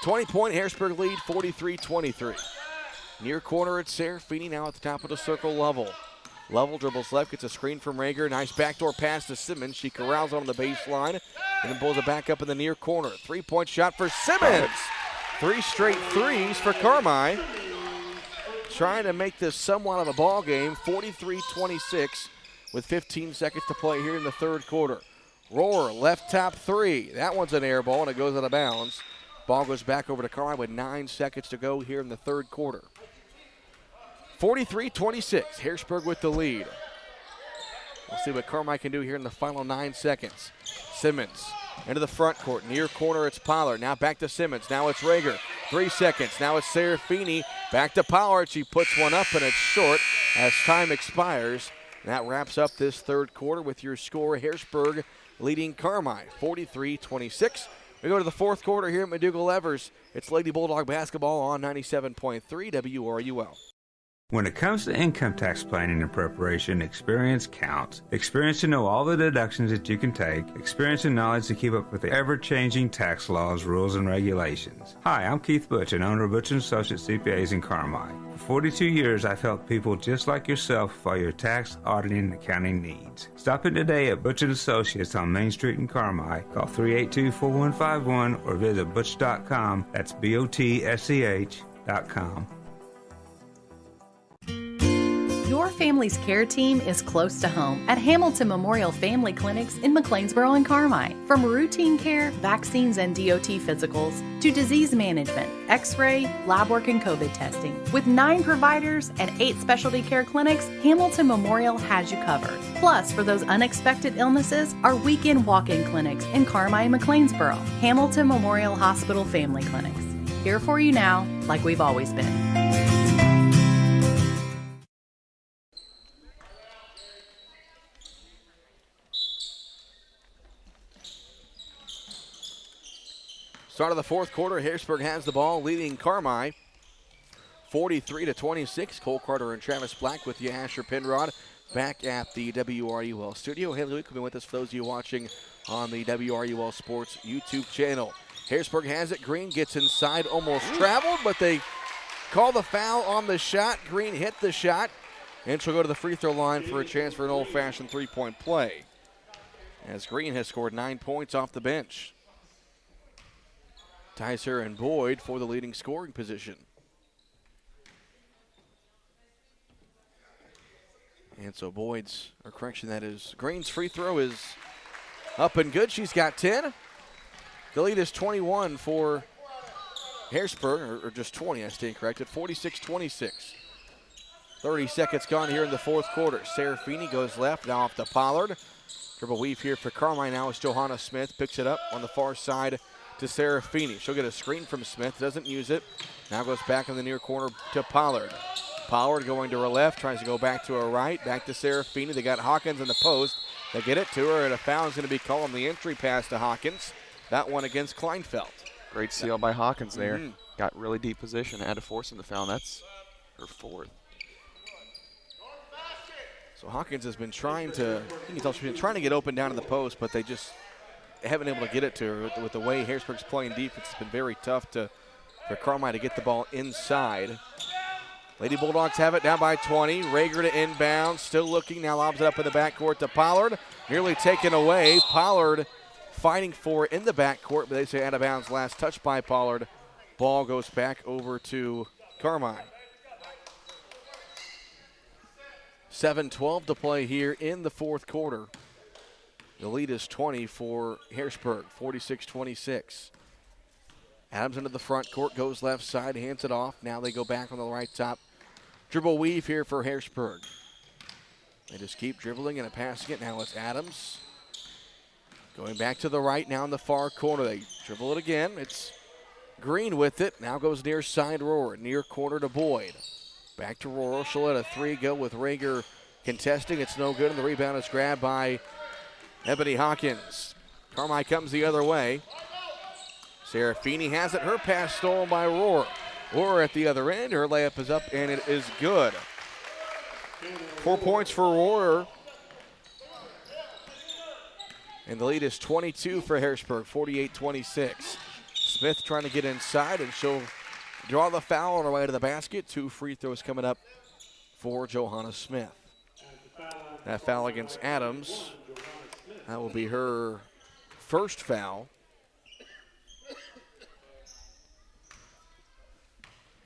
20-point Harrisburg lead, 43-23. Near corner, it's Serafini now at the top of the circle. Level. Level dribbles left, gets a screen from Rager. Nice backdoor pass to Simmons. She corrals on the baseline and then pulls it back up in the near corner. 3-point shot for Simmons. 3 straight threes for Carmi. Trying to make this somewhat of a ball game. 43-26 with 15 seconds to play here in the third quarter. Rohrer, left top 3. That one's an air ball, and it goes out of bounds. Ball goes back over to Carmi with 9 seconds to go here in the third quarter. 43-26, Harrisburg with the lead. We'll see what Carmi can do here in the final 9 seconds. Simmons into the front court. Near corner, it's Pollard. Now back to Simmons. Now it's Rager. 3 seconds. Now it's Serafini. Back to Pollard. She puts one up, and it's short as time expires. That wraps up this third quarter with your score. Harrisburg leading Carmi 43-26. We go to the fourth quarter here at McDougall-Evers. It's Lady Bulldog basketball on 97.3 WRUL. When it comes to income tax planning and preparation, experience counts. Experience to know all the deductions that you can take. Experience and knowledge to keep up with the ever-changing tax laws, rules, and regulations. Hi, I'm Keith Butch, and owner of Butch & Associates CPAs in Carmi. For 42 years, I've helped people just like yourself for your tax, auditing, and accounting needs. Stop in today at Butch & Associates on Main Street in Carmi. Call 382-4151 or visit butch.com. That's BOTSCH.com. Your family's care team is close to home at Hamilton Memorial Family Clinics in McLeansboro and Carmi. From routine care, vaccines, and DOT physicals to disease management, x-ray, lab work, and COVID testing. With 9 providers and 8 specialty care clinics, Hamilton Memorial has you covered. Plus, for those unexpected illnesses, our weekend walk-in clinics in Carmi and McLeansboro. Hamilton Memorial Hospital Family Clinics. Here for you now, like we've always been. Start of the fourth quarter, Harrisburg has the ball, leading Carmi 43-26. Cole Carter and Travis Black with you, Asher Penrod, back at the WRUL studio. Haley Luke will be with us for those of you watching on the WRUL Sports YouTube channel. Harrisburg has it. Green gets inside, almost traveled, but they call the foul on the shot. Green hit the shot, and she'll go to the free throw line for a chance for an old-fashioned three-point play, as Green has scored 9 points off the bench. Tyser and Boyd for the leading scoring position. And so Boyd's, or correction, that is Green's free throw is up and good. She's got 10. The lead is 21 for Harrisburg, or just 20, I stand corrected, 46-26. 30 seconds gone here in the fourth quarter. Serafini goes left, now off to Pollard. Dribble weave here for Carmi now as Johanna Smith picks it up on the far side to Serafini. She'll get a screen from Smith, doesn't use it. Now goes back in the near corner to Pollard. Pollard going to her left, tries to go back to her right, back to Serafini. They got Hawkins in the post. They get it to her, and a foul is going to be called on the entry pass to Hawkins. That one against Kleinfeld. Great steal by Hawkins there. Got really deep position, had to force him to foul, and that's her fourth. So Hawkins has been trying to, she's been trying to get open down in the post, but they just haven't been able to get it to her. With the way Harrisburg's playing defense, it's been very tough for Carmi to get the ball inside. Lady Bulldogs have it down by 20. Rager to inbound, still looking, now lobs it up in the backcourt to Pollard. Nearly taken away. Pollard fighting for it in the backcourt, but they say out of bounds. Last touch by Pollard. Ball goes back over to Carmi. 7:12 to play here in the fourth quarter. The lead is 20 for Harrisburg, 46-26. Adams into the front court, goes left side, hands it off. Now they go back on the right top. Dribble weave here for Harrisburg. They just keep dribbling and passing it. Now it's Adams. Going back to the right now in the far corner. They dribble it again. It's Green with it. Now goes near side Rohr, near corner to Boyd. Back to Rohr. She'll let a three go with Rager contesting. It's no good, and the rebound is grabbed by Ebony Hawkins. Carmi comes the other way. Serafini has it. Her pass stolen by Rohr. Rohr at the other end. Her layup is up, and it is good. 4 points for Rohr. And the lead is 22 for Harrisburg, 48-26. Smith trying to get inside, and she'll draw the foul on her way to the basket. 2 free throws coming up for Johanna Smith. That foul against Adams, that will be her first foul.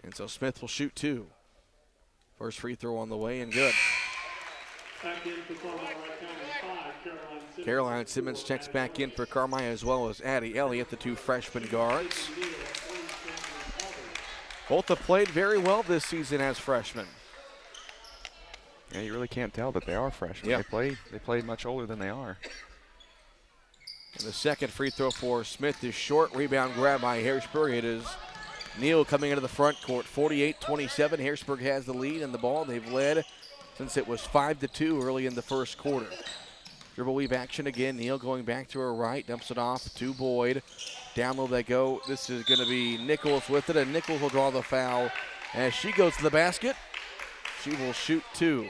And so Smith will shoot 2. First free throw on the way and good. Caroline Simmons checks back in for Carmi, as well as Addie Elliott, the 2 freshman guards. Both have played very well this season as freshmen. Yeah, you really can't tell that they are freshmen. Yep. They play much older than they are. And the second free throw for Smith is short. Rebound grab by Harrisburg. It is Neal coming into the front court. 48-27. Harrisburg has the lead in the ball. They've led since it was 5-2 early in the first quarter. Dribble weave action again. Neal going back to her right, dumps it off to Boyd. Down low they go. This is going to be Nichols with it, and Nichols will draw the foul as she goes to the basket. She will shoot 2.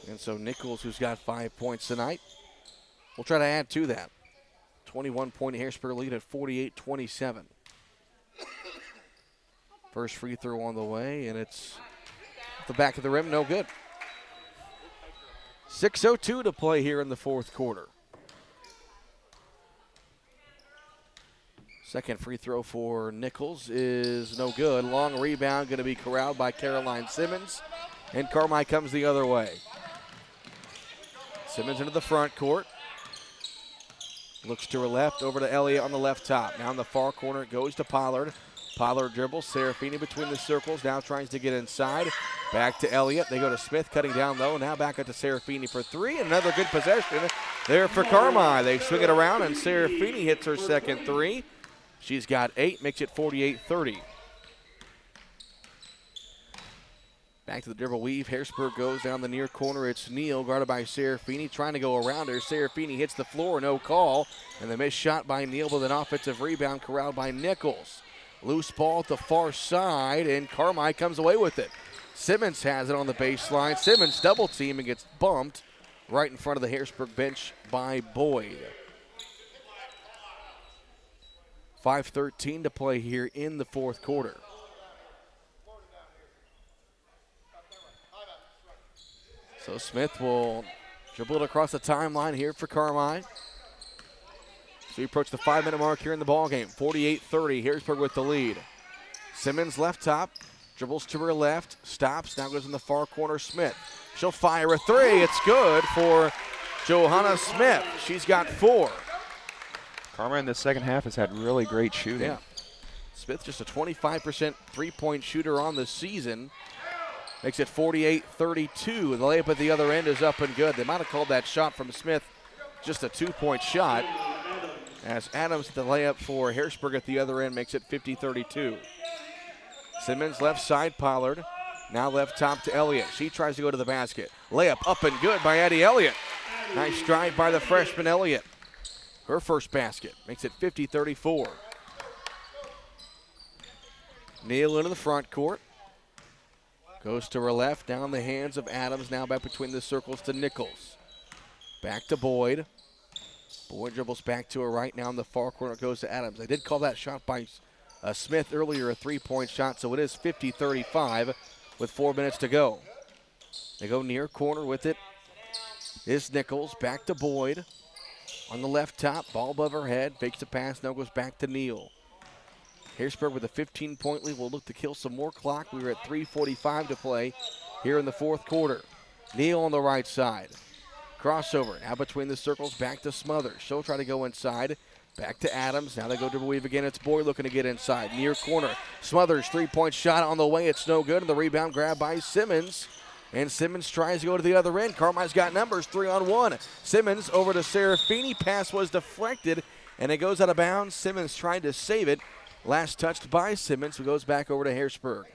And so Nichols, who's got 5 points tonight, will try to add to that. 21-point Harrisburg lead at 48-27. First free throw on the way, and it's the back of the rim, no good. 6:02 to play here in the fourth quarter. Second free throw for Nichols is no good. Long rebound going to be corralled by Caroline Simmons, and Carmi comes the other way. Simmons into the front court. Looks to her left, over to Elliott on the left top. Now in the far corner, it goes to Pollard. Pollard dribbles, Serafini between the circles, now tries to get inside. Back to Elliott, they go to Smith, cutting down low, now back up to Serafini for 3, and another good possession there for Carmi. They swing it around, and Serafini hits her second 3. She's got 8, makes it 48-30. Back to the dribble weave. Harrisburg goes down the near corner. It's Neal, guarded by Serafini, trying to go around her. Serafini hits the floor, no call. And the missed shot by Neal with an offensive rebound corralled by Nichols. Loose ball at the far side, and Carmi comes away with it. Simmons has it on the baseline. Simmons double team and gets bumped right in front of the Harrisburg bench by Boyd. 5:13 to play here in the fourth quarter. So Smith will dribble it across the timeline here for Carmi. So we approach the 5-minute mark here in the ballgame. 48-30, Harrisburg with the lead. Simmons left top, dribbles to her left, stops, now goes in the far corner, Smith. She'll fire a 3, it's good for Johanna Smith. She's got 4. Carmi in the second half has had really great shooting. Yeah. Smith just a 25% three-point shooter on the season. Makes it 48-32. The layup at the other end is up and good. They might have called that shot from Smith just a 2-point shot. As Adams, the layup for Harrisburg at the other end, makes it 50-32. Simmons left side, Pollard. Now left top to Elliott. She tries to go to the basket. Layup up and good by Addie Elliott. Nice drive by the freshman Elliott. Her first basket makes it 50-34. Neal into the front court. Goes to her left, down the hands of Adams, now back between the circles to Nichols. Back to Boyd. Boyd dribbles back to her right, now in the far corner, it goes to Adams. They did call that shot by Smith earlier, a 3-point shot, so it is 50-35 with 4 minutes to go. They go near corner with it. Is Nichols, back to Boyd. On the left top, ball above her head, fakes the pass, now goes back to Neal. Harrisburg with a 15-point lead will look to kill some more clock. We were at 3:45 to play here in the fourth quarter. Neal on the right side. Crossover, now between the circles, back to Smothers. She'll try to go inside. Back to Adams. Now they go dribble weave again. It's Boyd looking to get inside. Near corner. Smothers, 3-point shot on the way. It's no good. And the rebound grab by Simmons. And Simmons tries to go to the other end. Carmi's got numbers, 3-on-1. Simmons over to Serafini. Pass was deflected, and it goes out of bounds. Simmons tried to save it. Last touched by Simmons, who goes back over to Harrisburg.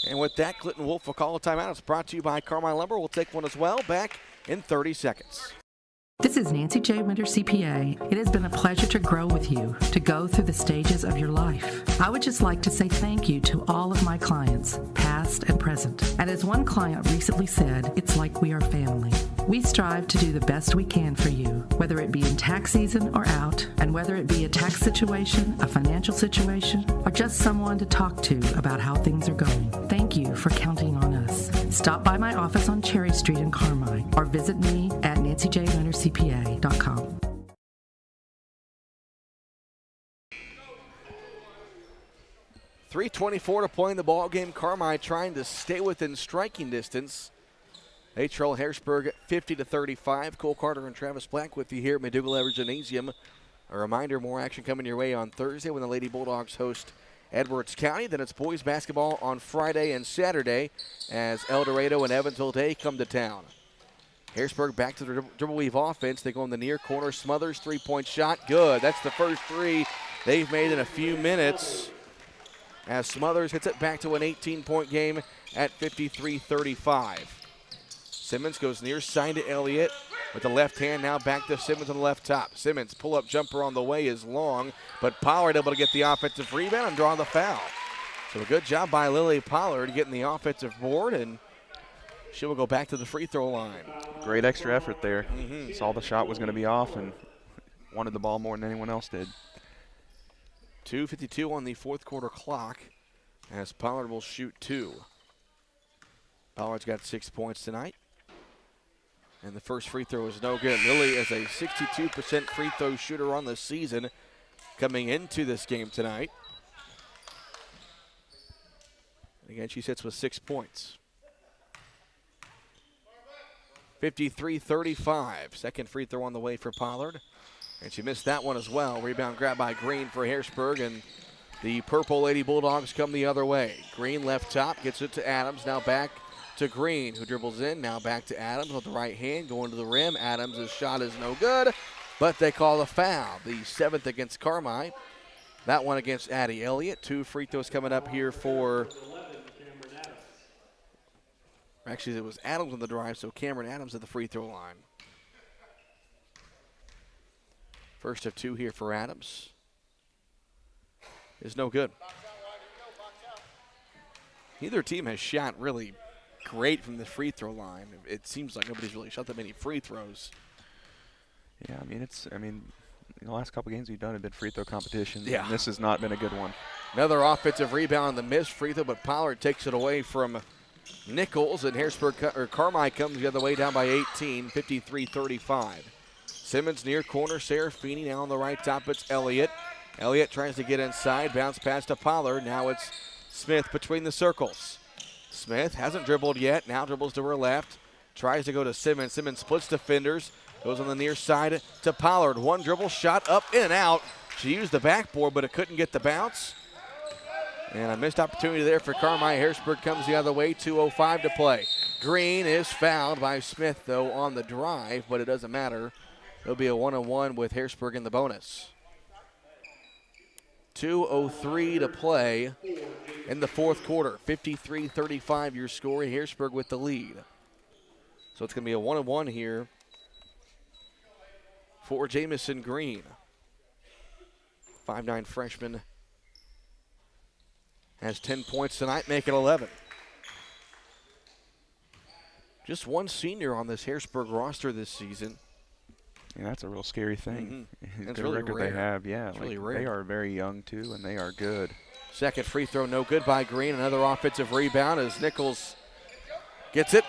And with that, Clinton Wolf will call a timeout. It's brought to you by Carmi Lumber. We'll take one as well. Back in 30 seconds. This is Nancy J. Winter, CPA. It has been a pleasure to grow with you, to go through the stages of your life. I would just like to say thank you to all of my clients, past and present. And as one client recently said, it's like we are family. We strive to do the best we can for you, whether it be in tax season or out, and whether it be a tax situation, a financial situation, or just someone to talk to about how things are going. Thank you for counting on us. Stop by my office on Cherry Street in Carmi, or visit me at nancyjwintercpa.com. .324 to play in the ball game. Carmi trying to stay within striking distance. They trail Harrisburg 50-35. Cole Carter and Travis Black with you here at McDougall Gymnasium. A reminder, more action coming your way on Thursday when the Lady Bulldogs host Edwards County. Then it's boys basketball on Friday and Saturday as El Dorado and Evansville Day come to town. Harrisburg back to the dribble weave offense. They go in the near corner. Smothers, 3-point shot. Good. That's the first 3 they've made in a few minutes, as Smothers hits it back to an 18-point game at 53-35. Simmons goes near side to Elliott with the left hand, now back to Simmons on the left top. Simmons pull-up jumper on the way is long, but Pollard able to get the offensive rebound and draw the foul. So a good job by Lily Pollard getting the offensive board, and she will go back to the free throw line. Great extra effort there. Saw the shot was going to be off and wanted the ball more than anyone else did. 2:52 on the fourth quarter clock as Pollard will shoot 2. Pollard's got 6 points tonight. And the first free throw is no good. Lily is a 62% free throw shooter on the season coming into this game tonight. Again, she sits with 6 points. 53-35. Second free throw on the way for Pollard. And she missed that one as well. Rebound grab by Green for Harrisburg, and the Purple Lady Bulldogs come the other way. Green left top, gets it to Adams, now back to Green, who dribbles in, now back to Adams with the right hand, going to the rim. Adams' shot is no good, but they call a foul. The 7th against Carmi. That one against Addie Elliott. 2 free throws coming up here for, actually it was Adams on the drive, so Cameron Adams at the free throw line. First of 2 here for Adams is no good. Neither team has shot really great from the free throw line. It seems like nobody's really shot that many free throws. Yeah, I mean, the last couple games we've done have been free throw competitions. Yeah. And this has not been a good one. Another offensive rebound on the missed free throw, but Pollard takes it away from Nichols, and Carmi comes the other way down by 18, 53-35. Simmons near corner, Serafini now on the right top, it's Elliott. Elliott tries to get inside, bounce pass to Pollard. Now it's Smith between the circles. Smith hasn't dribbled yet, now dribbles to her left. Tries to go to Simmons. Simmons splits defenders, goes on the near side to Pollard. One dribble shot up, in and out. She used the backboard, but it couldn't get the bounce. And a missed opportunity there for Carmi. Harrisburg comes the other way, 2:05 to play. Green is fouled by Smith, though, on the drive, but it doesn't matter. It'll be a 1-on-1 with Harrisburg in the bonus. 2:03 to play in the fourth quarter. 53-35 your score. Harrisburg with the lead. So it's going to be a 1-on-1 here for Jamison Green. 5'9" freshman has 10 points tonight, make it 11. Just one senior on this Harrisburg roster this season. Yeah, that's a real scary thing. It's The really record rare. they have, yeah. It's really rare. They are very young, too, and they are good. Second free throw, no good by Green. Another offensive rebound as Nichols gets it.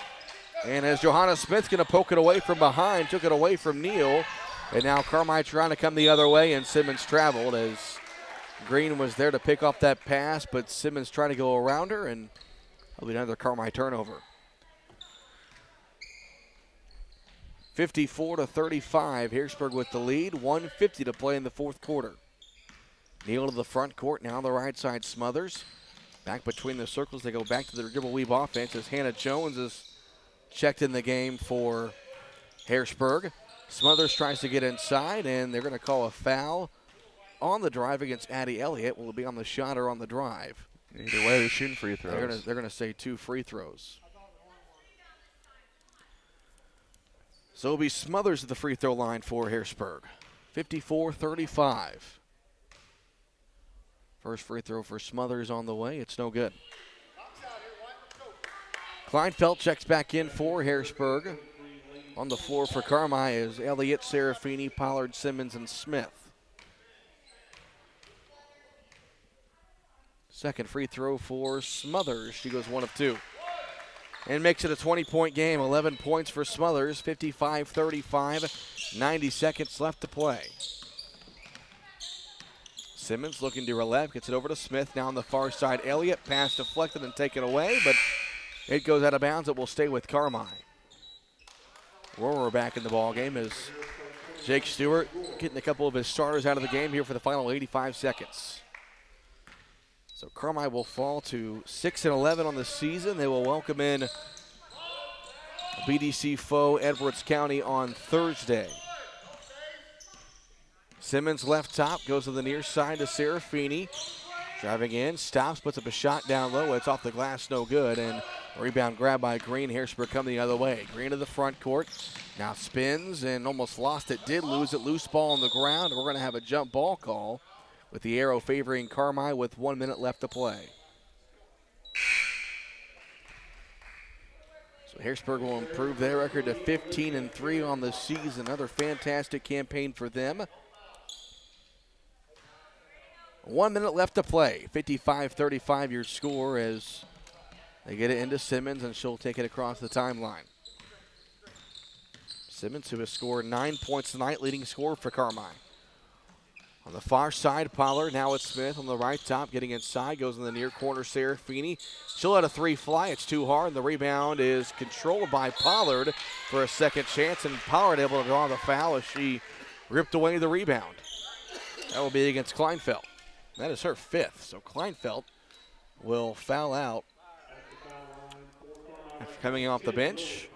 And as Johanna Smith's going to poke it away from behind, took it away from Neal. And now Carmi trying to come the other way, and Simmons traveled as Green was there to pick off that pass, but Simmons trying to go around her, and it'll be another Carmi turnover. 54-35, Harrisburg with the lead. 1:50 to play in the fourth quarter. Neal to the front court, now on the right side, Smothers. Back between the circles, they go back to their dribble weave offense as Hannah Jones is checked in the game for Harrisburg. Smothers tries to get inside, and they're going to call a foul on the drive against Addie Elliott. Will it be on the shot or on the drive? Either way, they're shooting free throws. They're going to say 2 free throws. So it'll be Smothers at the free throw line for Harrisburg. 54-35. First free throw for Smothers on the way. It's no good. Kleinfeld checks back in for Harrisburg. On the floor for Carmi is Elliott, Serafini, Pollard, Simmons, and Smith. Second free throw for Smothers. She goes 1 of 2. And makes it a 20-point game. 11 points for Smothers. 55-35. 90 seconds left to play. Simmons looking to her left. Gets it over to Smith. Now on the far side. Elliott pass deflected and taken away. But it goes out of bounds. It will stay with Carmi. Rohrer back in the ball game as Jake Stewart getting a couple of his starters out of the game here for the final 85 seconds. So Carmi will fall to 6-11 on the season. They will welcome in BDC foe Edwards County on Thursday. Simmons left top, goes to the near side to Serafini. Driving in, stops, puts up a shot down low. It's off the glass, no good. And a rebound grab by Green. Harrisburg coming the other way. Green to the front court. Now spins and almost lost it. Did lose it. Loose ball on the ground. We're going to have a jump ball call with the arrow favoring Carmi with 1 minute left to play. So Harrisburg will improve their record to 15-3 on the season. Another fantastic campaign for them. 1 minute left to play. 55-35 your score as they get it into Simmons, and she'll take it across the timeline. Simmons, who has scored 9 points tonight, leading scorer for Carmi. On the far side, Pollard. Now it's Smith on the right top, getting inside. Goes in the near corner, Serafini. She'll let a three fly. It's too hard, and the rebound is controlled by Pollard for a second chance, and Pollard able to draw the foul as she ripped away the rebound. That will be against Kleinfeld. That is her fifth, so Kleinfeld will foul out after coming off the bench.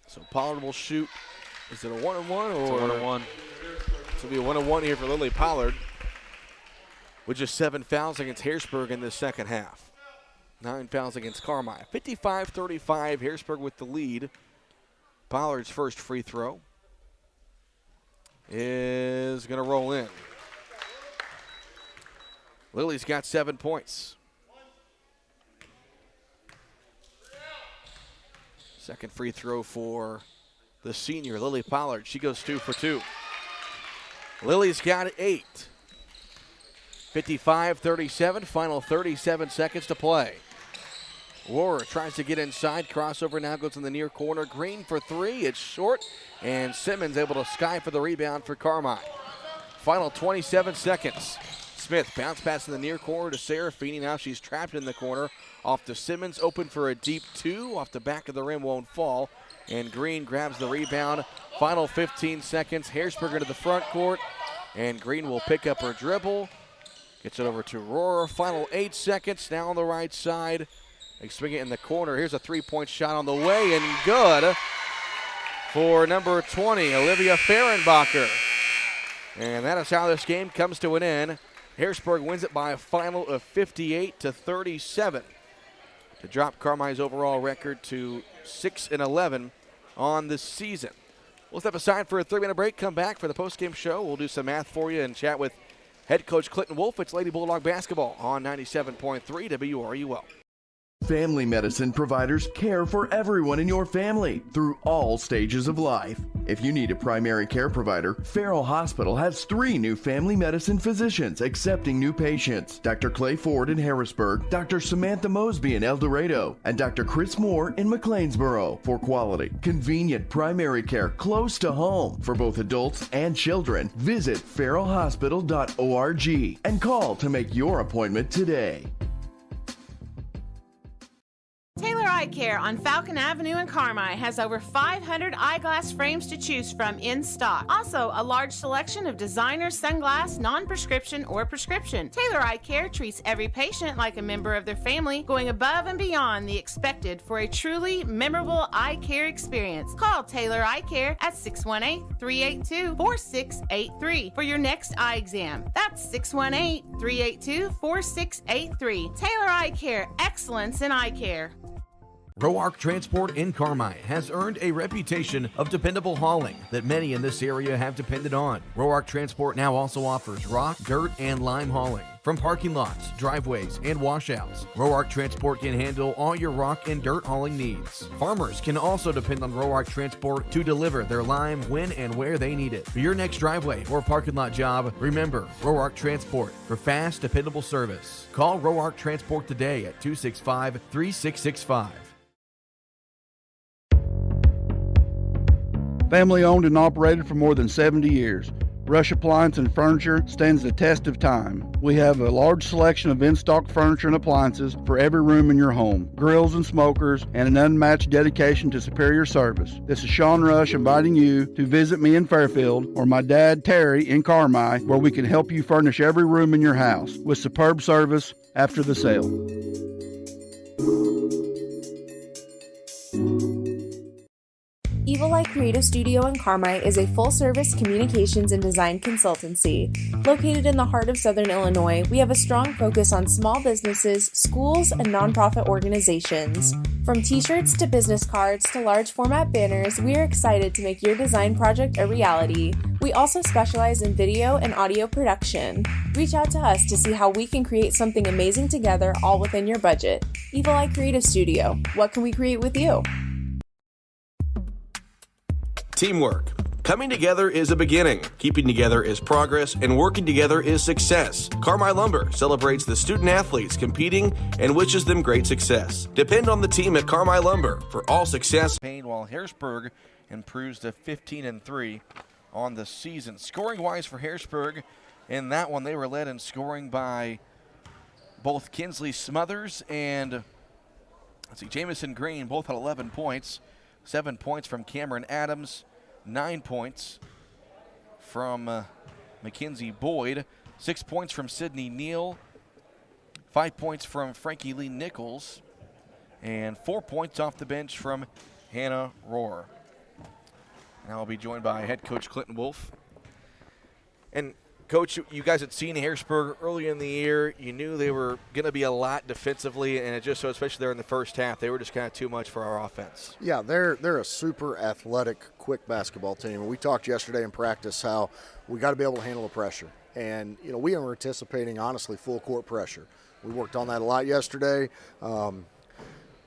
So Pollard will shoot. Is it a 1-1 or? It's a 1-1. This will be a 1-1 here for Lily Pollard, with just 7 fouls against Harrisburg in the second half. 9 fouls against Carmi. 55-35, Harrisburg with the lead. Pollard's first free throw is going to roll in. Lily's got 7 points. Second free throw for the senior, Lily Pollard. She goes 2 for 2. Lily's got 8. 55-37, final 37 seconds to play. Rohrer tries to get inside. Crossover now goes in the near corner. Green for 3. It's short. And Simmons able to sky for the rebound for Carmi. Final 27 seconds. Smith bounce pass in the near corner to Serafini. Now she's trapped in the corner. Off to Simmons. Open for a deep 2. Off the back of the rim, won't fall. And Green grabs the rebound. Final 15 seconds. Harrisburg into the front court. And Green will pick up her dribble. Gets it over to Rohrer. Final 8 seconds. Now on the right side. They swing it in the corner. Here's a three-point shot on the way, and good for number 20, Olivia Fehrenbacher. And that is how this game comes to an end. Harrisburg wins it by a final of 58-37 to drop Carmi's overall record to 6-11 on the season. We'll step aside for a 3-minute break, come back for the postgame show. We'll do some math for you and chat with head coach Clinton Wolf. It's Lady Bulldog basketball on 97.3 WRUL. Family medicine providers care for everyone in your family through all stages of life. If you need a primary care provider, Farrell Hospital has 3 new family medicine physicians accepting new patients. Dr. Clay Ford in Harrisburg, Dr. Samantha Mosby in El Dorado, and Dr. Chris Moore in McLeansboro for quality, convenient primary care close to home for both adults and children. Visit farrellhospital.org and call to make your appointment today. Taylor Eye Care on Falcon Avenue in Carmi has over 500 eyeglass frames to choose from in stock. Also, a large selection of designer sunglass, non-prescription or prescription. Taylor Eye Care treats every patient like a member of their family, going above and beyond the expected for a truly memorable eye care experience. Call Taylor Eye Care at 618-382-4683 for your next eye exam. That's 618-382-4683. Taylor Eye Care, excellence in eye care. Roark Transport in Carmi has earned a reputation of dependable hauling that many in this area have depended on. Roark Transport now also offers rock, dirt, and lime hauling from parking lots, driveways, and washouts. Roark Transport can handle all your rock and dirt hauling needs. Farmers can also depend on Roark Transport to deliver their lime when and where they need it. For your next driveway or parking lot job, remember Roark Transport for fast, dependable service. Call Roark Transport today at 265-3665. Family owned and operated for more than 70 years. Rush Appliance and Furniture stands the test of time. We have a large selection of in-stock furniture and appliances for every room in your home, grills and smokers, and an unmatched dedication to superior service. This is Sean Rush inviting you to visit me in Fairfield or my dad Terry in Carmi, where we can help you furnish every room in your house with superb service after the sale. Evil Eye Creative Studio in Carmi is a full-service communications and design consultancy. Located in the heart of Southern Illinois, we have a strong focus on small businesses, schools, and nonprofit organizations. From t-shirts to business cards to large format banners, we are excited to make your design project a reality. We also specialize in video and audio production. Reach out to us to see how we can create something amazing together, all within your budget. Evil Eye Creative Studio. What can we create with you? Teamwork. Coming together is a beginning. Keeping together is progress, and working together is success. Carmi Lumber celebrates the student athletes competing and wishes them great success. Depend on the team at Carmi Lumber for all success. While Harrisburg improves to 15-3 on the season. Scoring-wise for Harrisburg, in that one they were led in scoring by both Kinsley Smothers and Jamison Green. Both had 11 points. 7 points from Cameron Adams. 9 points from Mackenzie Boyd. 6 points from Sydney Neal. 5 points from Frankie Lee Nichols. And 4 points off the bench from Hannah Rohr. Now I'll be joined by head coach Clinton Wolf. And Coach, you guys had seen Harrisburg early in the year. You knew they were going to be a lot defensively, and it just so, especially there in the first half, they were just kind of too much for our offense. Yeah, they're a super athletic, quick basketball team. And we talked yesterday in practice how we got to be able to handle the pressure. And, you know, we were anticipating, honestly, full court pressure. We worked on that a lot yesterday.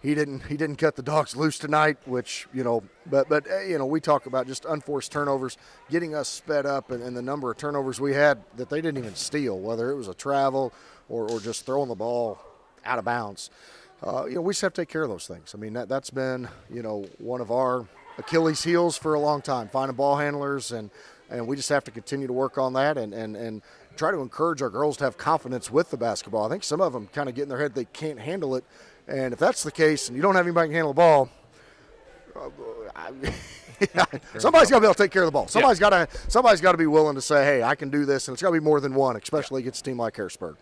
He didn't cut the Dogs loose tonight, which, you know, but you know, we talk about just unforced turnovers, getting us sped up, and the number of turnovers we had that they didn't even steal, whether it was a travel or just throwing the ball out of bounds. You know, we just have to take care of those things. I mean, that's been, you know, one of our Achilles heels for a long time, finding ball handlers, and we just have to continue to work on that and try to encourage our girls to have confidence with the basketball. I think some of them kind of get in their head they can't handle it. And if that's the case, and you don't have anybody who can handle the ball, somebody's got to be able to take care of the ball. Somebody's got to be willing to say, "Hey, I can do this," and it's got to be more than one, especially against a team like Harrisburg.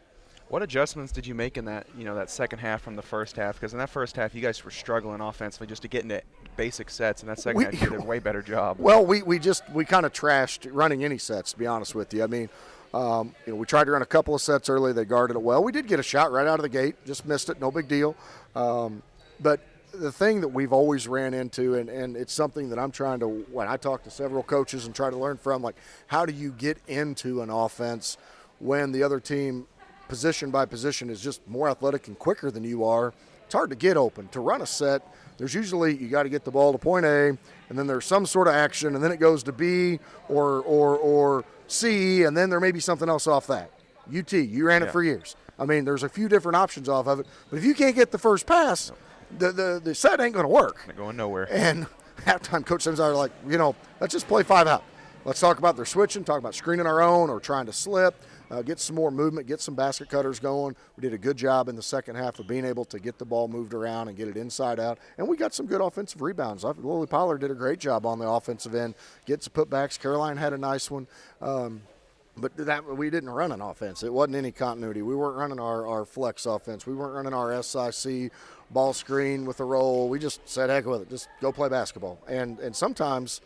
What adjustments did you make in that, you know, that second half from the first half? Because in that first half, you guys were struggling offensively just to get into basic sets, and that second half, you did a way better job. Well, we kind of trashed running any sets, to be honest with you. I mean, you know, we tried to run a couple of sets early. They guarded it well. We did get a shot right out of the gate, just missed it, no big deal. But the thing that we've always ran into, and it's something that I'm trying to, when I talk to several coaches and try to learn from, like, how do you get into an offense when the other team, position by position, is just more athletic and quicker than you are? It's hard to get open. To run a set, there's usually, you got to get the ball to point A, and then there's some sort of action, and then it goes to B or C, and then there may be something else off that. UT, you ran it for years. I mean, there's a few different options off of it, but if you can't get the first pass, the set ain't going to work. They're going nowhere. And halftime, Coach Sims and I are like, you know, let's just play 5 out. Let's talk about their switching, talk about screening our own or trying to slip, get some more movement, get some basket cutters going. We did a good job in the second half of being able to get the ball moved around and get it inside out. And we got some good offensive rebounds. Lily Pollard did a great job on the offensive end, get some putbacks. Caroline had a nice one. But that we didn't run an offense. It wasn't any continuity. We weren't running our flex offense. We weren't running our SIC ball screen with a roll. We just said, heck with it. Just go play basketball. And sometimes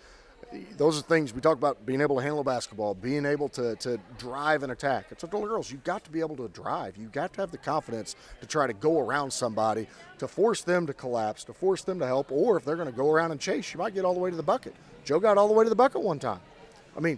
those are things we talk about, being able to handle basketball, being able to drive and attack. It's with the girls. You've got to be able to drive. You've got to have the confidence to try to go around somebody, to force them to collapse, to force them to help, or if they're going to go around and chase, you might get all the way to the bucket. Joe got all the way to the bucket one time. I mean,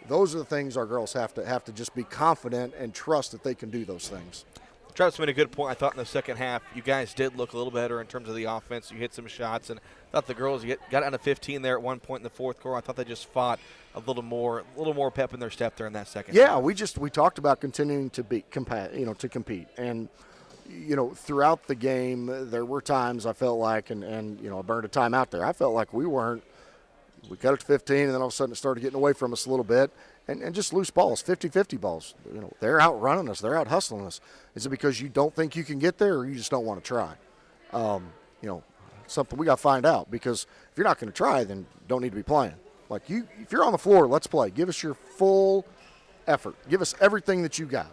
those are the things our girls have to just be confident and trust that they can do those things. Travis made a good point, I thought, in the second half. You guys did look a little better in terms of the offense. You hit some shots, and I thought the girls got out of 15 there at one point in the fourth quarter. I thought they just fought a little more pep in their step there in that second half. We talked about continuing to compete. And, you know, throughout the game, there were times I felt like, and you know, I burned a timeout there. I felt like we cut it to 15, and then all of a sudden it started getting away from us a little bit. And just loose balls, 50-50 balls. You know, they're outrunning us. They're out hustling us. Is it because you don't think you can get there, or you just don't want to try? You know, something we got to find out, because if you're not going to try, then don't need to be playing. Like, if you're on the floor, let's play. Give us your full effort. Give us everything that you got.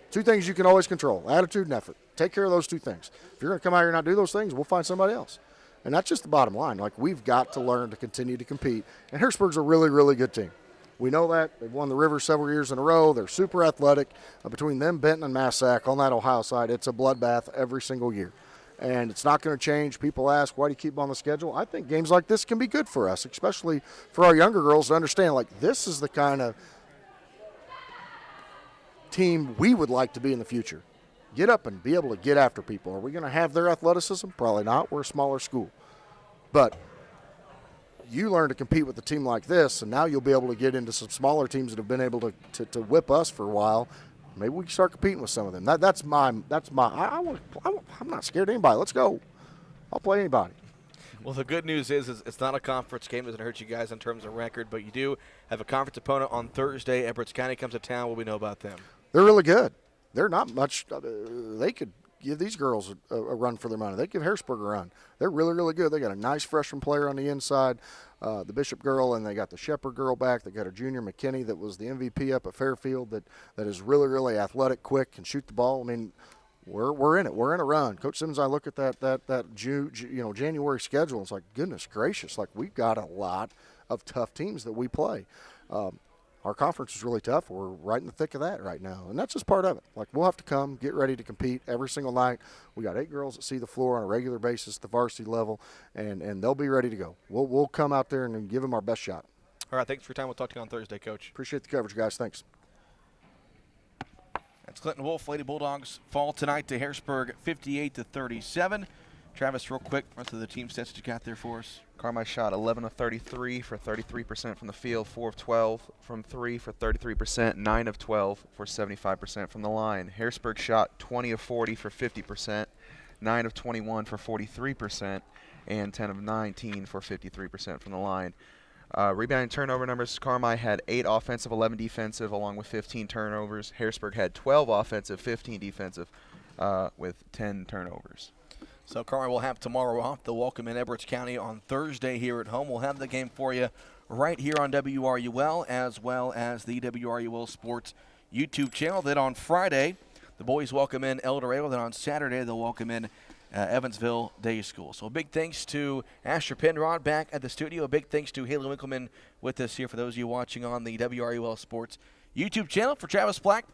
2 things you can always control, attitude and effort. Take care of those 2 things. If you're going to come out here and not do those things, we'll find somebody else. And that's just the bottom line. Like, we've got to learn to continue to compete. And Harrisburg's a really, really good team. We know that. They've won the River several years in a row. They're super athletic. Between them, Benton, and Massac on that Ohio side, it's a bloodbath every single year. And it's not going to change. People ask, why do you keep them on the schedule? I think games like this can be good for us, especially for our younger girls to understand, like, this is the kind of team we would like to be in the future. Get up and be able to get after people. Are we going to have their athleticism? Probably not. We're a smaller school. But you learn to compete with a team like this, and now you'll be able to get into some smaller teams that have been able to whip us for a while. Maybe we can start competing with some of them. I'm not scared of anybody. Let's go. I'll play anybody. Well, the good news is it's not a conference game. It doesn't hurt you guys in terms of record, but you do have a conference opponent on Thursday. Edwards County comes to town. What do we know about them? They're really good. They're not much. They could give these girls a run for their money. They give Harrisburg a run. They're really, really good. They got a nice freshman player on the inside, the Bishop girl, and they got the Shepherd girl back. They got a junior McKinney that was the MVP up at Fairfield that is really, really athletic, quick, can shoot the ball. I mean, we're in it. We're in a run. Coach Simmons and I look at that January schedule. And it's like, goodness gracious, like, we've got a lot of tough teams that we play. Our conference is really tough. We're right in the thick of that right now, and that's just part of it. Like, we'll have to come, get ready to compete every single night. We got 8 girls that see the floor on a regular basis at the varsity level, and they'll be ready to go. We'll come out there and give them our best shot. All right, thanks for your time. We'll talk to you on Thursday, Coach. Appreciate the coverage, guys. Thanks. That's Clinton Wolf. Lady Bulldogs fall tonight to Harrisburg 58-37. Travis, real quick, rest of the team stats that you got there for us. Carmi shot 11 of 33 for 33% from the field, 4 of 12 from 3 for 33%, 9 of 12 for 75% from the line. Harrisburg shot 20 of 40 for 50%, 9 of 21 for 43%, and 10 of 19 for 53% from the line. Rebound and turnover numbers, Carmi had 8 offensive, 11 defensive, along with 15 turnovers. Harrisburg had 12 offensive, 15 defensive, with 10 turnovers. So Carmi will have tomorrow off. They'll welcome in Edwards County on Thursday here at home. We'll have the game for you right here on WRUL, as well as the WRUL Sports YouTube channel. Then on Friday, the boys welcome in El Dorado. Then on Saturday, they'll welcome in Evansville Day School. So a big thanks to Asher Penrod back at the studio. A big thanks to Haley Winkleman with us here for those of you watching on the WRUL Sports YouTube channel. For Travis Black,